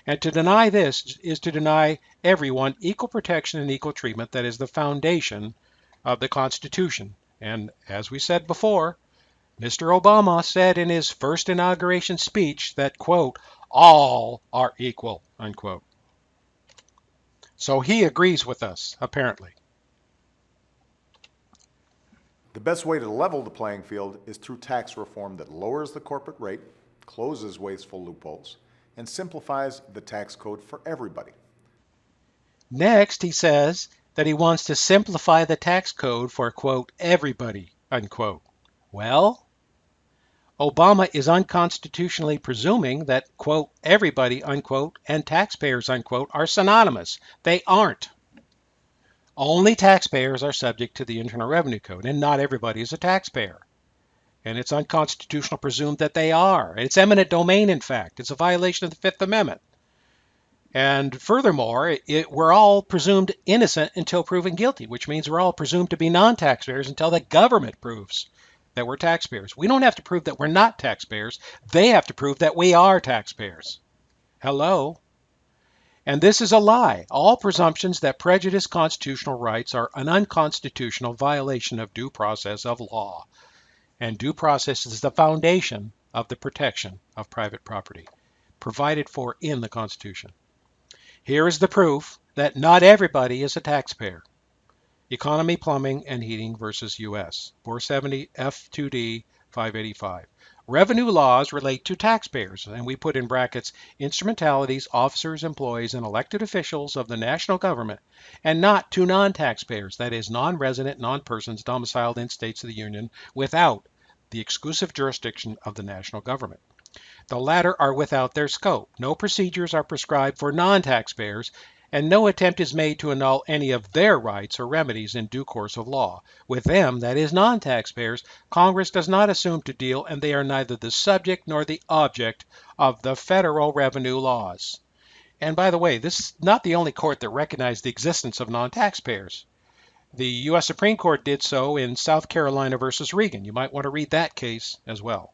And to deny this is to deny everyone equal protection and equal treatment that is the foundation of the Constitution. And as we said before, Mr. Obama said in his first inauguration speech that, quote, all are equal, unquote. So he agrees with us, apparently. The best way to level the playing field is through tax reform that lowers the corporate rate, closes wasteful loopholes, and simplifies the tax code for everybody. Next, he says that he wants to simplify the tax code for, quote, everybody, unquote. Well, Obama is unconstitutionally presuming that, quote, everybody, unquote, and taxpayers, unquote, are synonymous. They aren't. Only taxpayers are subject to the Internal Revenue Code, and not everybody is a taxpayer. And it's unconstitutional to presume that they are. It's eminent domain, in fact. It's a violation of the Fifth Amendment. And furthermore, we're all presumed innocent until proven guilty, which means we're all presumed to be non-taxpayers until the government proves that we're taxpayers. We don't have to prove that we're not taxpayers. They have to prove that we are taxpayers. Hello? And this is a lie. All presumptions that prejudice constitutional rights are an unconstitutional violation of due process of law. And due process is the foundation of the protection of private property, provided for in the Constitution. Here is the proof that not everybody is a taxpayer. Economy, Plumbing, and Heating versus U.S. 470 F2D 585. Revenue laws relate to taxpayers, and we put in brackets instrumentalities, officers, employees, and elected officials of the national government, and not to non-taxpayers, that is, non-resident, non-persons domiciled in states of the Union without the exclusive jurisdiction of the national government. The latter are without their scope. No procedures are prescribed for non-taxpayers, and no attempt is made to annul any of their rights or remedies in due course of law. With them, that is, non-taxpayers, Congress does not assume to deal, and they are neither the subject nor the object of the federal revenue laws. And by the way, this is not the only court that recognized the existence of non-taxpayers. The U.S. Supreme Court did so in South Carolina versus Regan. You might want to read that case as well.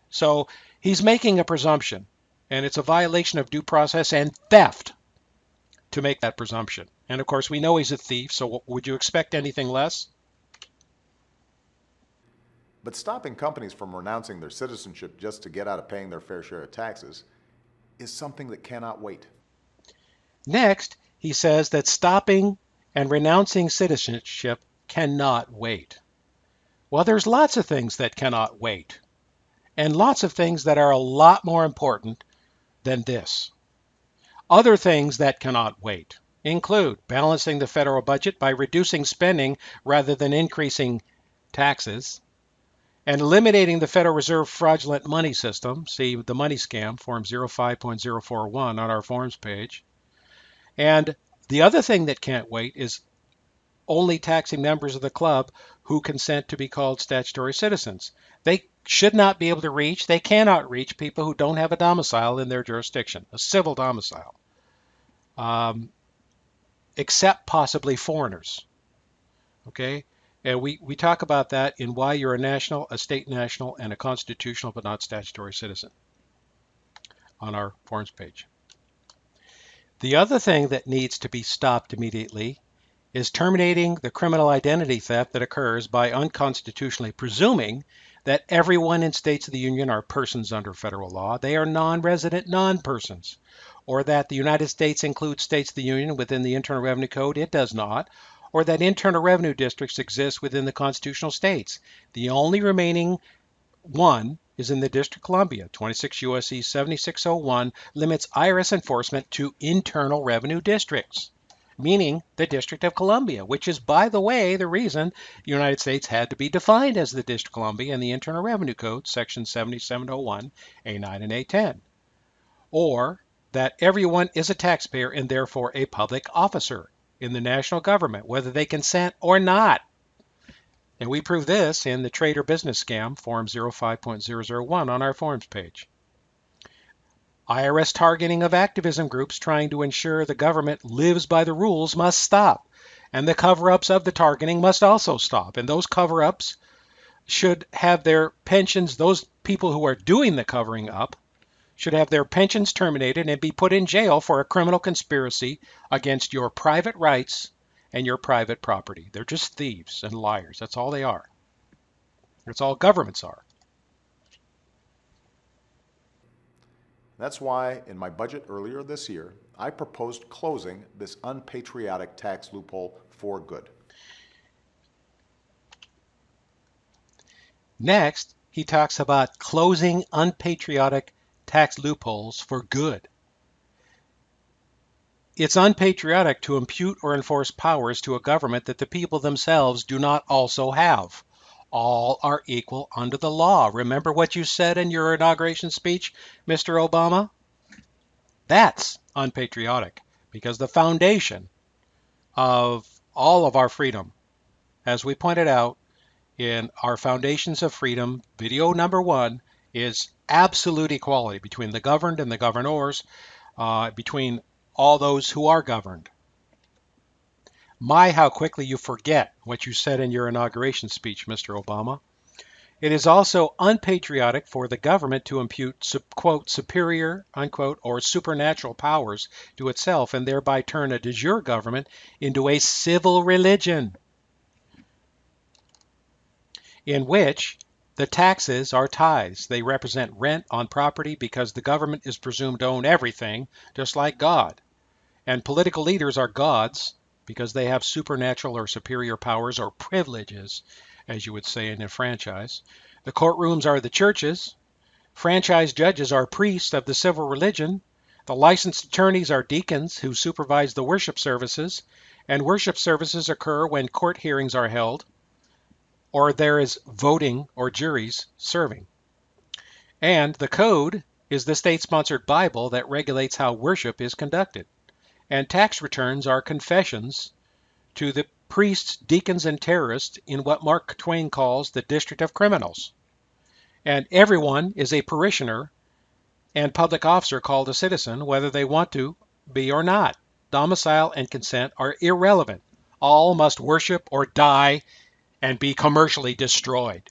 So he's making a presumption, and it's a violation of due process and theft to make that presumption. And of course, we know he's a thief, so would you expect anything less? But stopping companies from renouncing their citizenship just to get out of paying their fair share of taxes is something that cannot wait. Next, he says that stopping and renouncing citizenship cannot wait. Well, there's lots of things that cannot wait, and lots of things that are a lot more important than this. Other things that cannot wait include balancing the federal budget by reducing spending rather than increasing taxes, and eliminating the Federal Reserve fraudulent money system, see the money scam, Form 05.041 on our forms page. And the other thing that can't wait is only taxing members of the club who consent to be called statutory citizens. They should not be able to reach, they cannot reach people who don't have a domicile in their jurisdiction, a civil domicile, except possibly foreigners. Okay? And we talk about that in why you're a national, a state national, and a constitutional but not statutory citizen on our forms page. The other thing that needs to be stopped immediately is terminating the criminal identity theft that occurs by unconstitutionally presuming that everyone in states of the Union are persons under federal law. They are non-resident non-persons. Or that the United States includes states of the Union within the Internal Revenue Code. It does not. Or that internal revenue districts exist within the constitutional states. The only remaining one is in the District of Columbia. 26 U.S.C. 7601 limits IRS enforcement to internal revenue districts, meaning the District of Columbia, which is, by the way, the reason the United States had to be defined as the District of Columbia in the Internal Revenue Code, Section 7701, A9 and A10. Or that everyone is a taxpayer and therefore a public officer in the national government, whether they consent or not. And we prove this in the Trade or Business Scam, Form 05.001 on our forms page. IRS targeting of activism groups trying to ensure the government lives by the rules must stop. And the cover-ups of the targeting must also stop. And those cover-ups should have their pensions, those people who are doing the covering up, should have their pensions terminated and be put in jail for a criminal conspiracy against your private rights and your private property. They're just thieves and liars. That's all they are. That's all governments are. That's why, in my budget earlier this year, I proposed closing this unpatriotic tax loophole for good. Next, he talks about closing unpatriotic tax loopholes for good. It's unpatriotic to impute or enforce powers to a government that the people themselves do not also have. All are equal under the law. Remember what you said in your inauguration speech, Mr. Obama? That's unpatriotic, because the foundation of all of our freedom, as we pointed out in our Foundations of Freedom, video number 1, is absolute equality between the governed and the governors, between all those who are governed. My, how quickly you forget what you said in your inauguration speech, Mr. Obama. It is also unpatriotic for the government to impute, quote, superior, unquote, or supernatural powers to itself and thereby turn a de jure government into a civil religion in which the taxes are tithes. They represent rent on property because the government is presumed to own everything, just like God. And political leaders are gods because they have supernatural or superior powers or privileges, as you would say in a franchise. The courtrooms are the churches. Franchise judges are priests of the civil religion. The licensed attorneys are deacons who supervise the worship services. And worship services occur when court hearings are held, or there is voting or juries serving. And the code is the state-sponsored Bible that regulates how worship is conducted. And tax returns are confessions to the priests, deacons, and terrorists in what Mark Twain calls the District of Criminals. And everyone is a parishioner and public officer called a citizen, whether they want to be or not. Domicile and consent are irrelevant. All must worship or die and be commercially destroyed.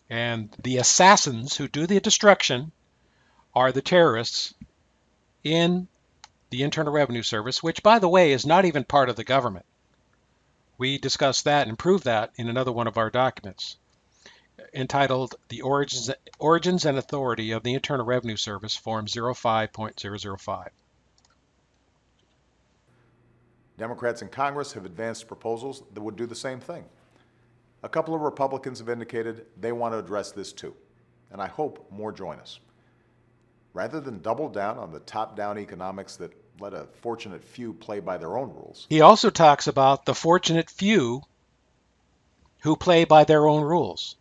And the assassins who do the destruction are the terrorists in the the Internal Revenue Service, which, by the way, is not even part of the government. We discussed that and proved that in another one of our documents entitled The Origins and Authority of the Internal Revenue Service, Form 05.005. Democrats in Congress have advanced proposals that would do the same thing. A couple of Republicans have indicated they want to address this too, and I hope more join us. Rather than double down on the top-down economics that let a fortunate few play by their own rules. He also talks about the fortunate few who play by their own rules.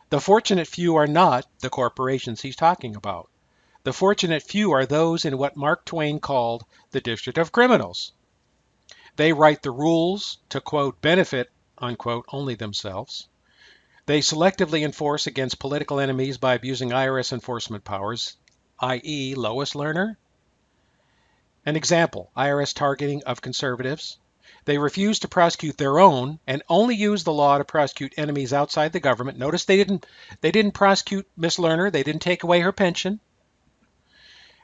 The fortunate few are not the corporations he's talking about. The fortunate few are those in what Mark Twain called the District of Criminals. They write the rules to, quote, benefit, unquote, only themselves. They selectively enforce against political enemies by abusing IRS enforcement powers, i.e. Lois Lerner. An example, IRS targeting of conservatives. They refuse to prosecute their own and only use the law to prosecute enemies outside the government. Notice they didn't prosecute Miss Lerner. They didn't take away her pension.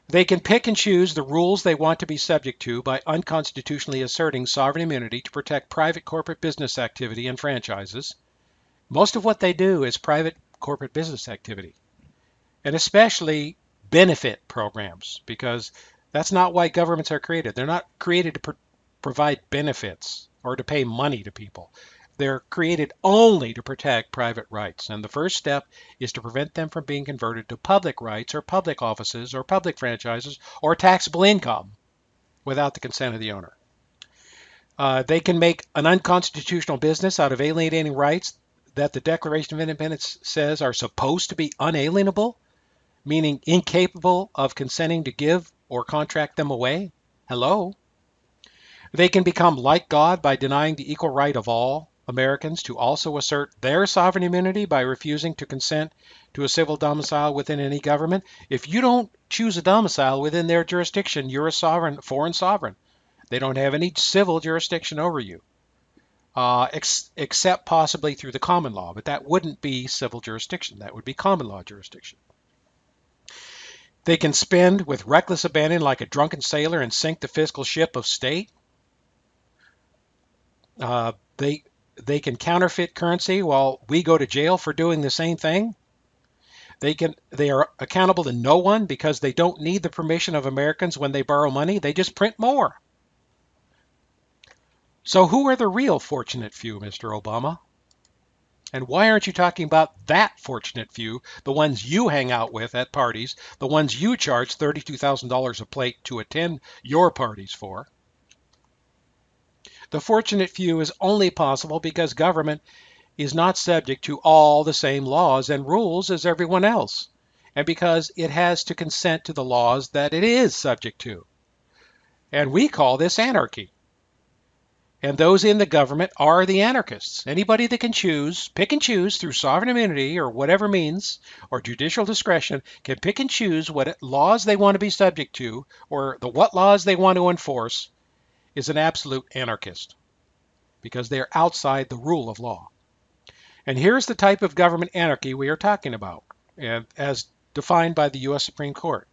They can pick and choose the rules they want to be subject to by unconstitutionally asserting sovereign immunity to protect private corporate business activity and franchises. Most of what they do is private corporate business activity, and especially benefit programs, because that's not why governments are created. They're not created to provide benefits or to pay money to people. They're created only to protect private rights. And the first step is to prevent them from being converted to public rights or public offices or public franchises or taxable income without the consent of the owner. They can make an unconstitutional business out of alienating rights that the Declaration of Independence says are supposed to be unalienable, meaning incapable of consenting to give or contract them away. Hello? They can become like God by denying the equal right of all Americans to also assert their sovereign immunity by refusing to consent to a civil domicile within any government. If you don't choose a domicile within their jurisdiction, you're a foreign sovereign. They don't have any civil jurisdiction over you, except possibly through the common law, but that wouldn't be civil jurisdiction. That would be common law jurisdiction. They can spend with reckless abandon like a drunken sailor and sink the fiscal ship of state. They can counterfeit currency while we go to jail for doing the same thing. They are accountable to no one because they don't need the permission of Americans when they borrow money. They just print more. So who are the real fortunate few, Mr. Obama? And why aren't you talking about that fortunate few, the ones you hang out with at parties, the ones you charge $32,000 a plate to attend your parties for? The fortunate few is only possible because government is not subject to all the same laws and rules as everyone else, and because it has to consent to the laws that it is subject to. And we call this anarchy. And those in the government are the anarchists. Anybody that can choose, pick and choose through sovereign immunity or whatever means, or judicial discretion, can pick and choose what laws they want to be subject to, or what laws they want to enforce, is an absolute anarchist, because they are outside the rule of law. And here's the type of government anarchy we are talking about, as defined by the U.S. Supreme Court.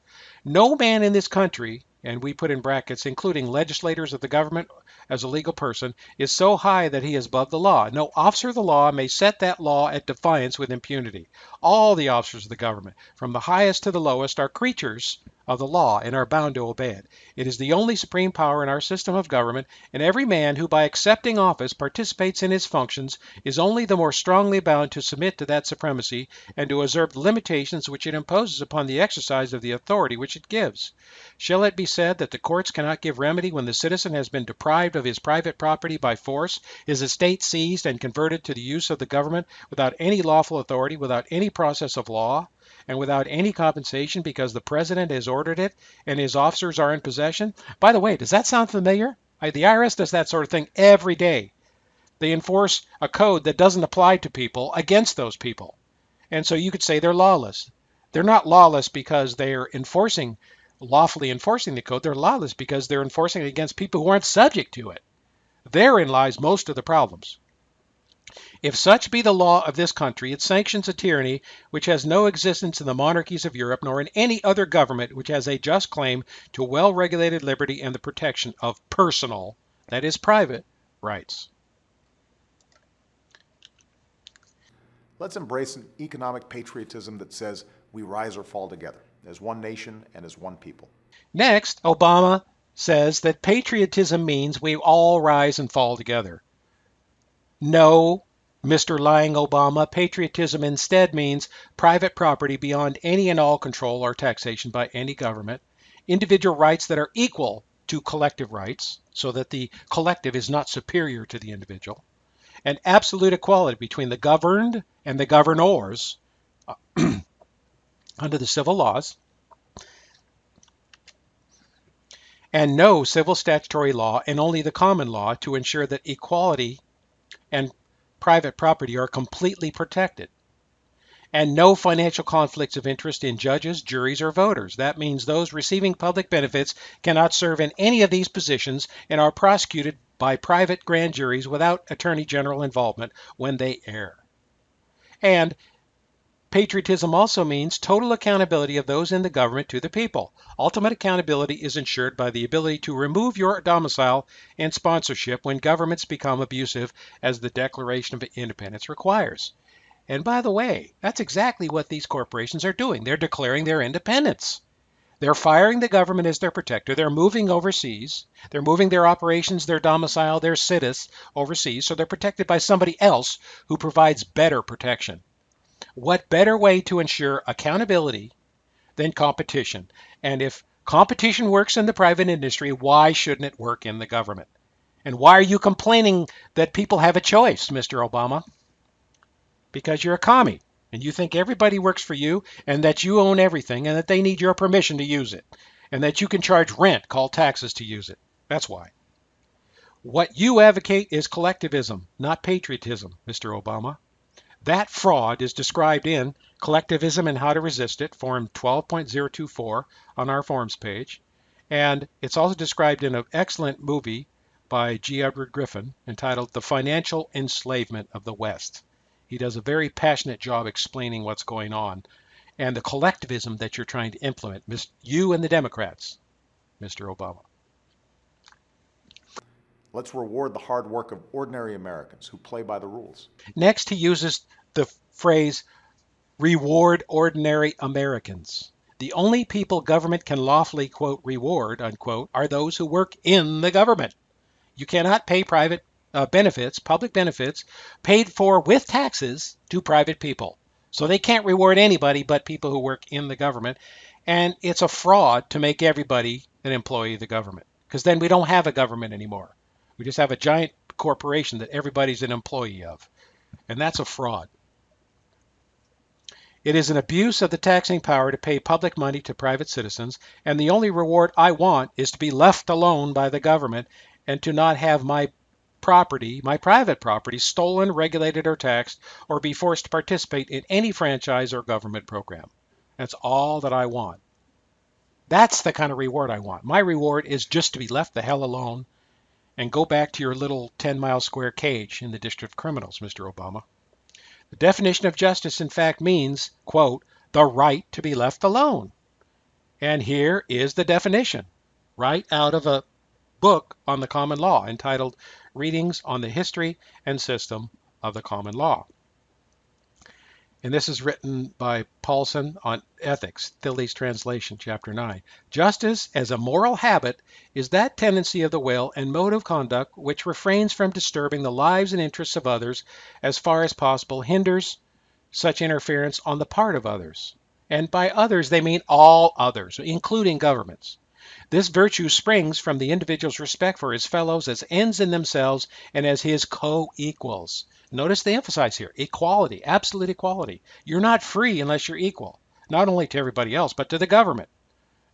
No man in this country, and we put in brackets, including legislators of the government as a legal person, is so high that he is above the law. No officer of the law may set that law at defiance with impunity. All the officers of the government, from the highest to the lowest, are creatures of the law and are bound to obey it. It is the only supreme power in our system of government, and every man who by accepting office participates in his functions is only the more strongly bound to submit to that supremacy and to observe the limitations which it imposes upon the exercise of the authority which it gives. Shall it be said that the courts cannot give remedy when the citizen has been deprived of his private property by force, his estate seized and converted to the use of the government without any lawful authority, without any process of law, and without any compensation because the president has ordered it and his officers are in possession? By the way, does that sound familiar? The IRS does that sort of thing every day. They enforce a code that doesn't apply to people against those people. And so you could say they're lawless. They're not lawless because they're lawfully enforcing the code. They're lawless because they're enforcing it against people who aren't subject to it. Therein lies most of the problems. If such be the law of this country, it sanctions a tyranny which has no existence in the monarchies of Europe, nor in any other government which has a just claim to well-regulated liberty and the protection of personal, that is private, rights. Let's embrace an economic patriotism that says we rise or fall together as one nation and as one people. Next, Obama says that patriotism means we all rise and fall together. No, Mr. Lying Obama, patriotism instead means private property beyond any and all control or taxation by any government, individual rights that are equal to collective rights, so that the collective is not superior to the individual, and absolute equality between the governed and the governors under the civil laws, and no civil statutory law and only the common law to ensure that equality and private property are completely protected, and no financial conflicts of interest in judges, juries, or voters. That means those receiving public benefits cannot serve in any of these positions and are prosecuted by private grand juries without attorney general involvement when they err. And patriotism also means total accountability of those in the government to the people. Ultimate accountability is ensured by the ability to remove your domicile and sponsorship when governments become abusive, as the Declaration of Independence requires. And by the way, that's exactly what these corporations are doing. They're declaring their independence. They're firing the government as their protector. They're moving overseas. They're moving their operations, their domicile, their cities overseas, so they're protected by somebody else who provides better protection. What better way to ensure accountability than competition? And if competition works in the private industry, why shouldn't it work in the government? And why are you complaining that people have a choice, Mr. Obama? Because you're a commie and you think everybody works for you and that you own everything and that they need your permission to use it and that you can charge rent, call taxes to use it. That's why. What you advocate is collectivism, not patriotism, Mr. Obama. That fraud is described in Collectivism and How to Resist It, Form 12.024 on our forms page. And it's also described in an excellent movie by G. Edward Griffin entitled The Financial Enslavement of the West. He does a very passionate job explaining what's going on and the collectivism that you're trying to implement, you and the Democrats, Mr. Obama. Let's reward the hard work of ordinary Americans who play by the rules. Next, he uses the phrase, reward ordinary Americans. The only people government can lawfully, quote, reward, unquote, are those who work in the government. You cannot pay private benefits, public benefits, paid for with taxes to private people. So they can't reward anybody but people who work in the government. And it's a fraud to make everybody an employee of the government, because then we don't have a government anymore. We just have a giant corporation that everybody's an employee of. And that's a fraud. It is an abuse of the taxing power to pay public money to private citizens, and the only reward I want is to be left alone by the government and to not have my property, my private property, stolen, regulated, or taxed, or be forced to participate in any franchise or government program. That's all that I want. That's the kind of reward I want. My reward is just to be left the hell alone and go back to your little 10-mile square cage in the District of Criminals, Mr. Obama. The definition of justice, in fact, means, quote, the right to be left alone. And here is the definition, right out of a book on the common law entitled Readings on the History and System of the Common Law. And this is written by Paulson on Ethics, Thilly's translation, Chapter 9. Justice as a moral habit is that tendency of the will and mode of conduct which refrains from disturbing the lives and interests of others as far as possible, hinders such interference on the part of others. And by others, they mean all others, including governments. This virtue springs from the individual's respect for his fellows as ends in themselves and as his co-equals. Notice they emphasize here, equality, absolute equality. You're not free unless you're equal, not only to everybody else, but to the government.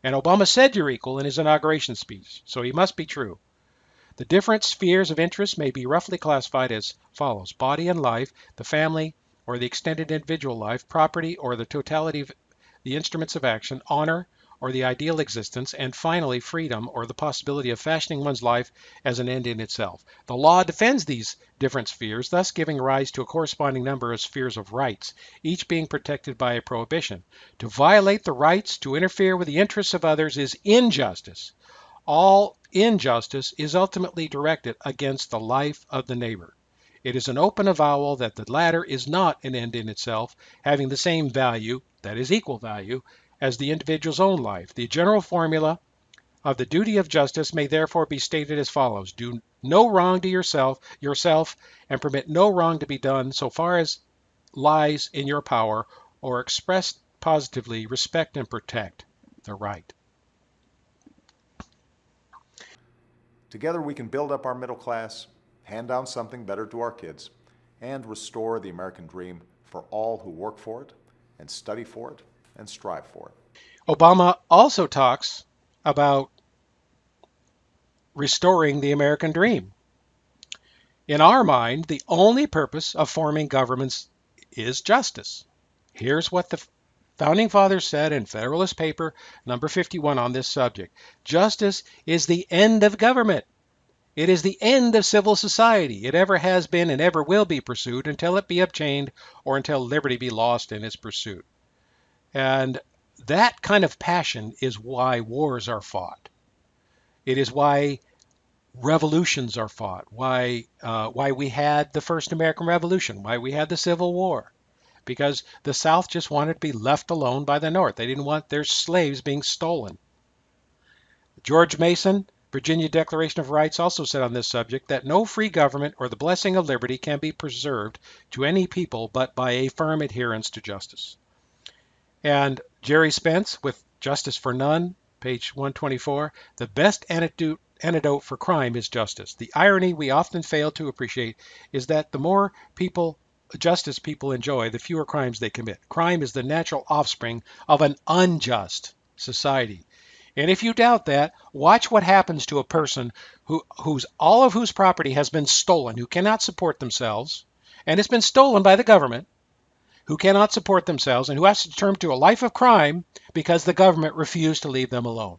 And Obama said you're equal in his inauguration speech, so he must be true. The different spheres of interest may be roughly classified as follows: body and life, the family or the extended individual life, property or the totality of the instruments of action, honor or the ideal existence, and finally, freedom, or the possibility of fashioning one's life as an end in itself. The law defends these different spheres, thus giving rise to a corresponding number of spheres of rights, each being protected by a prohibition. To violate the rights, to interfere with the interests of others, is injustice. All injustice is ultimately directed against the life of the neighbor. It is an open avowal that the latter is not an end in itself, having the same value, that is equal value, as the individual's own life. The general formula of the duty of justice may therefore be stated as follows. Do no wrong to yourself, and permit no wrong to be done so far as lies in your power, or expressed positively, respect and protect the right. Together we can build up our middle class, hand down something better to our kids, and restore the American dream for all who work for it and study for it and strive for it. Obama also talks about restoring the American dream. In our mind, the only purpose of forming governments is justice. Here's what the Founding Fathers said in Federalist Paper number 51 on this subject. Justice is the end of government. It is the end of civil society. It ever has been and ever will be pursued until it be obtained or until liberty be lost in its pursuit. And that kind of passion is why wars are fought. It is why revolutions are fought, why we had the first American Revolution, why we had the Civil War, because the South just wanted to be left alone by the North. They didn't want their slaves being stolen. George Mason, Virginia Declaration of Rights, also said on this subject that no free government or the blessing of liberty can be preserved to any people but by a firm adherence to justice. And Jerry Spence with Justice for None, page 124, the best antidote for crime is justice. The irony we often fail to appreciate is that the more justice people enjoy, the fewer crimes they commit. Crime is the natural offspring of an unjust society. And if you doubt that, watch what happens to a person all of whose property has been stolen, who cannot support themselves, and it's been stolen by the government, who cannot support themselves, and who has to turn to a life of crime because the government refused to leave them alone.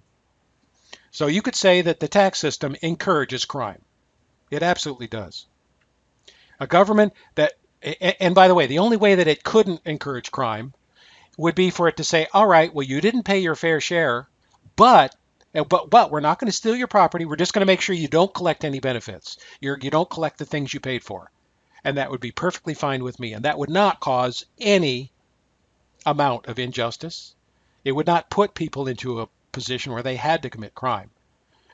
So you could say that the tax system encourages crime. It absolutely does. A government that, and by the way, the only way that it couldn't encourage crime would be for it to say, all right, well, you didn't pay your fair share, but we're not going to steal your property. We're just going to make sure you don't collect any benefits. You don't collect the things you paid for. And that would be perfectly fine with me. And that would not cause any amount of injustice. It would not put people into a position where they had to commit crime.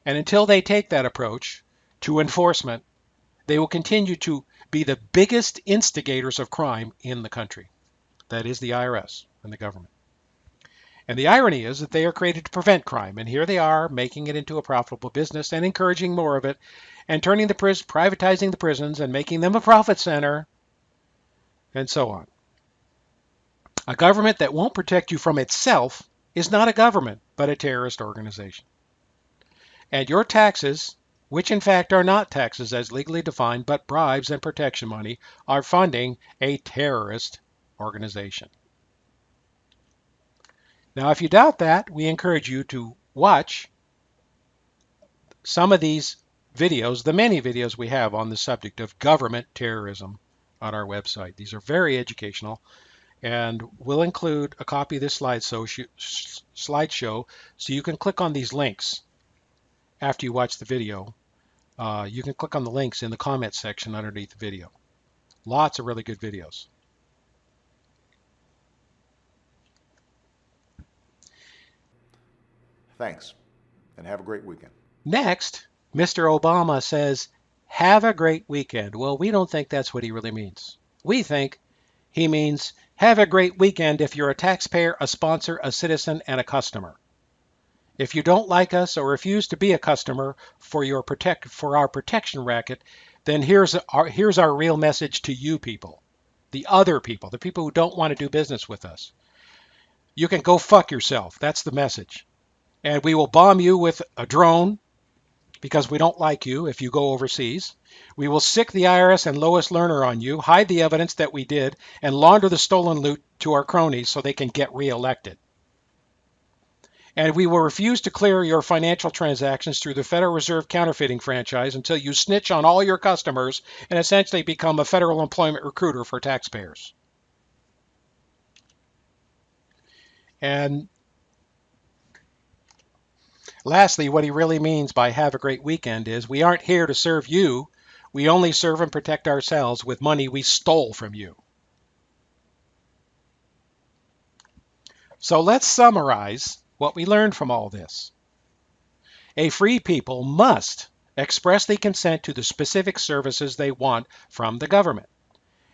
And until they take that approach to enforcement, they will continue to be the biggest instigators of crime in the country. That is the IRS and the government. And the irony is that they are created to prevent crime. And here they are making it into a profitable business and encouraging more of it and privatizing the prisons and making them a profit center and so on. A government that won't protect you from itself is not a government, but a terrorist organization. And your taxes, which in fact are not taxes as legally defined, but bribes and protection money, are funding a terrorist organization. Now, if you doubt that, we encourage you to watch some of these videos, the many videos we have on the subject of government terrorism on our website. These are very educational, and we'll include a copy of this slideshow so you can click on these links after you watch the video. You can click on the links in the comment section underneath the video. Lots of really good videos. Thanks, and have a great weekend. Next, Mr. Obama says, have a great weekend. Well, we don't think that's what he really means. We think he means have a great weekend if you're a taxpayer, a sponsor, a citizen, and a customer. If you don't like us or refuse to be a customer for our protection racket, then here's our real message to you people, the other people, the people who don't want to do business with us. You can go fuck yourself. That's the message. And we will bomb you with a drone because we don't like you if you go overseas. We will sick the IRS and Lois Lerner on you, hide the evidence that we did, and launder the stolen loot to our cronies so they can get reelected. And we will refuse to clear your financial transactions through the Federal Reserve counterfeiting franchise until you snitch on all your customers and essentially become a federal employment recruiter for taxpayers. And lastly, what he really means by have a great weekend is we aren't here to serve you. We only serve and protect ourselves with money we stole from you. So let's summarize what we learned from all this. A free people must expressly consent to the specific services they want from the government,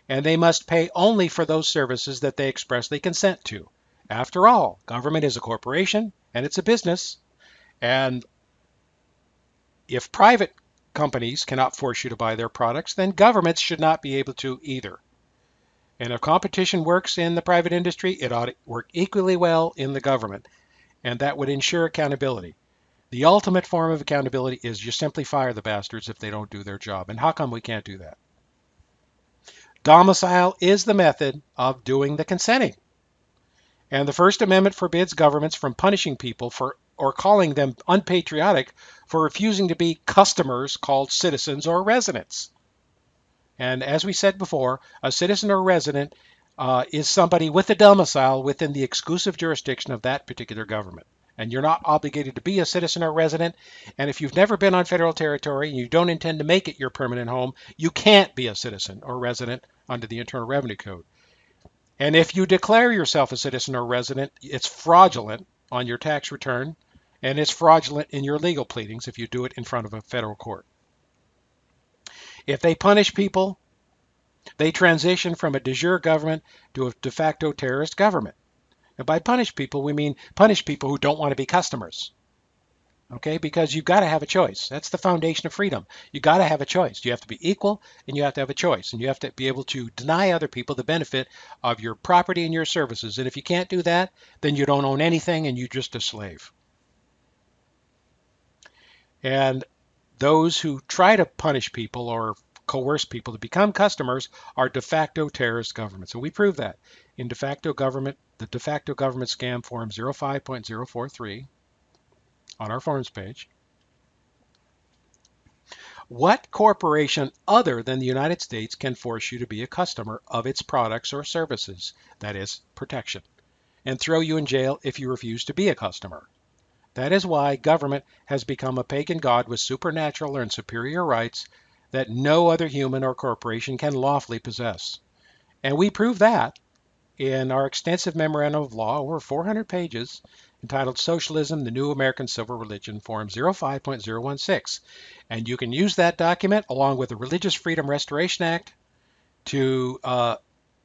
and they must pay only for those services that they expressly consent to. After all, government is a corporation and it's a business, and if private companies cannot force you to buy their products, then governments should not be able to either. And if competition works in the private industry, it ought to work equally well in the government, and that would ensure accountability. The ultimate form of accountability is you simply fire the bastards if they don't do their job. And how come we can't do that? Domicile is the method of doing the consenting. And the First Amendment forbids governments from punishing people for or calling them unpatriotic for refusing to be customers called citizens or residents. And as we said before, a citizen or resident is somebody with a domicile within the exclusive jurisdiction of that particular government. And you're not obligated to be a citizen or resident. And if you've never been on federal territory and you don't intend to make it your permanent home, you can't be a citizen or resident under the Internal Revenue Code. And if you declare yourself a citizen or resident, it's fraudulent on your tax return, and it's fraudulent in your legal pleadings if you do it in front of a federal court. If they punish people, they transition from a de jure government to a de facto terrorist government. And by punish people, we mean punish people who don't want to be customers. Okay, because you've got to have a choice. That's the foundation of freedom. You got to have a choice. You have to be equal, and you have to have a choice. And you have to be able to deny other people the benefit of your property and your services. And if you can't do that, then you don't own anything and you're just a slave. And those who try to punish people or coerce people to become customers are de facto terrorist governments. And we prove that in de facto government, the de facto government scam form 05.043 on our forms page. What corporation other than the United States can force you to be a customer of its products or services, that is, protection, and throw you in jail if you refuse to be a customer? That is why government has become a pagan god with supernatural and superior rights that no other human or corporation can lawfully possess. And we prove that in our extensive memorandum of law, over 400 pages, entitled Socialism, the New American Civil Religion, Form 05.016. And you can use that document along with the Religious Freedom Restoration Act to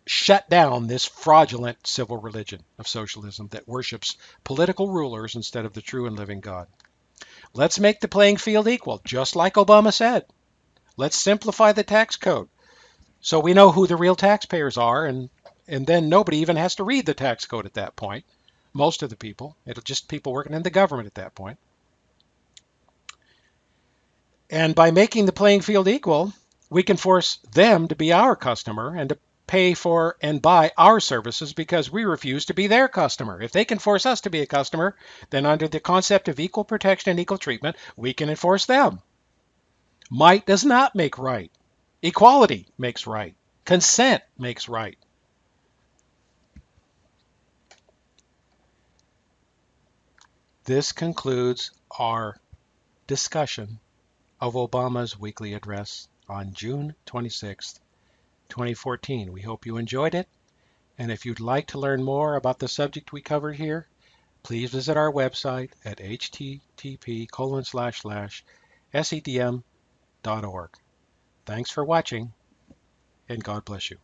shut down this fraudulent civil religion of socialism that worships political rulers instead of the true and living God. Let's make the playing field equal, just like Obama said. Let's simplify the tax code so we know who the real taxpayers are, and then nobody even has to read the tax code at that point. Most of the people. It'll just people working in the government at that point. And by making the playing field equal, we can force them to be our customer and to pay for and buy our services because we refuse to be their customer. If they can force us to be a customer, then under the concept of equal protection and equal treatment, we can enforce them. Might does not make right. Equality makes right. Consent makes right. This concludes our discussion of Obama's weekly address on June 26th, 2014. We hope you enjoyed it. And if you'd like to learn more about the subject we covered here, please visit our website at http://sedm.org. Thanks for watching, and God bless you.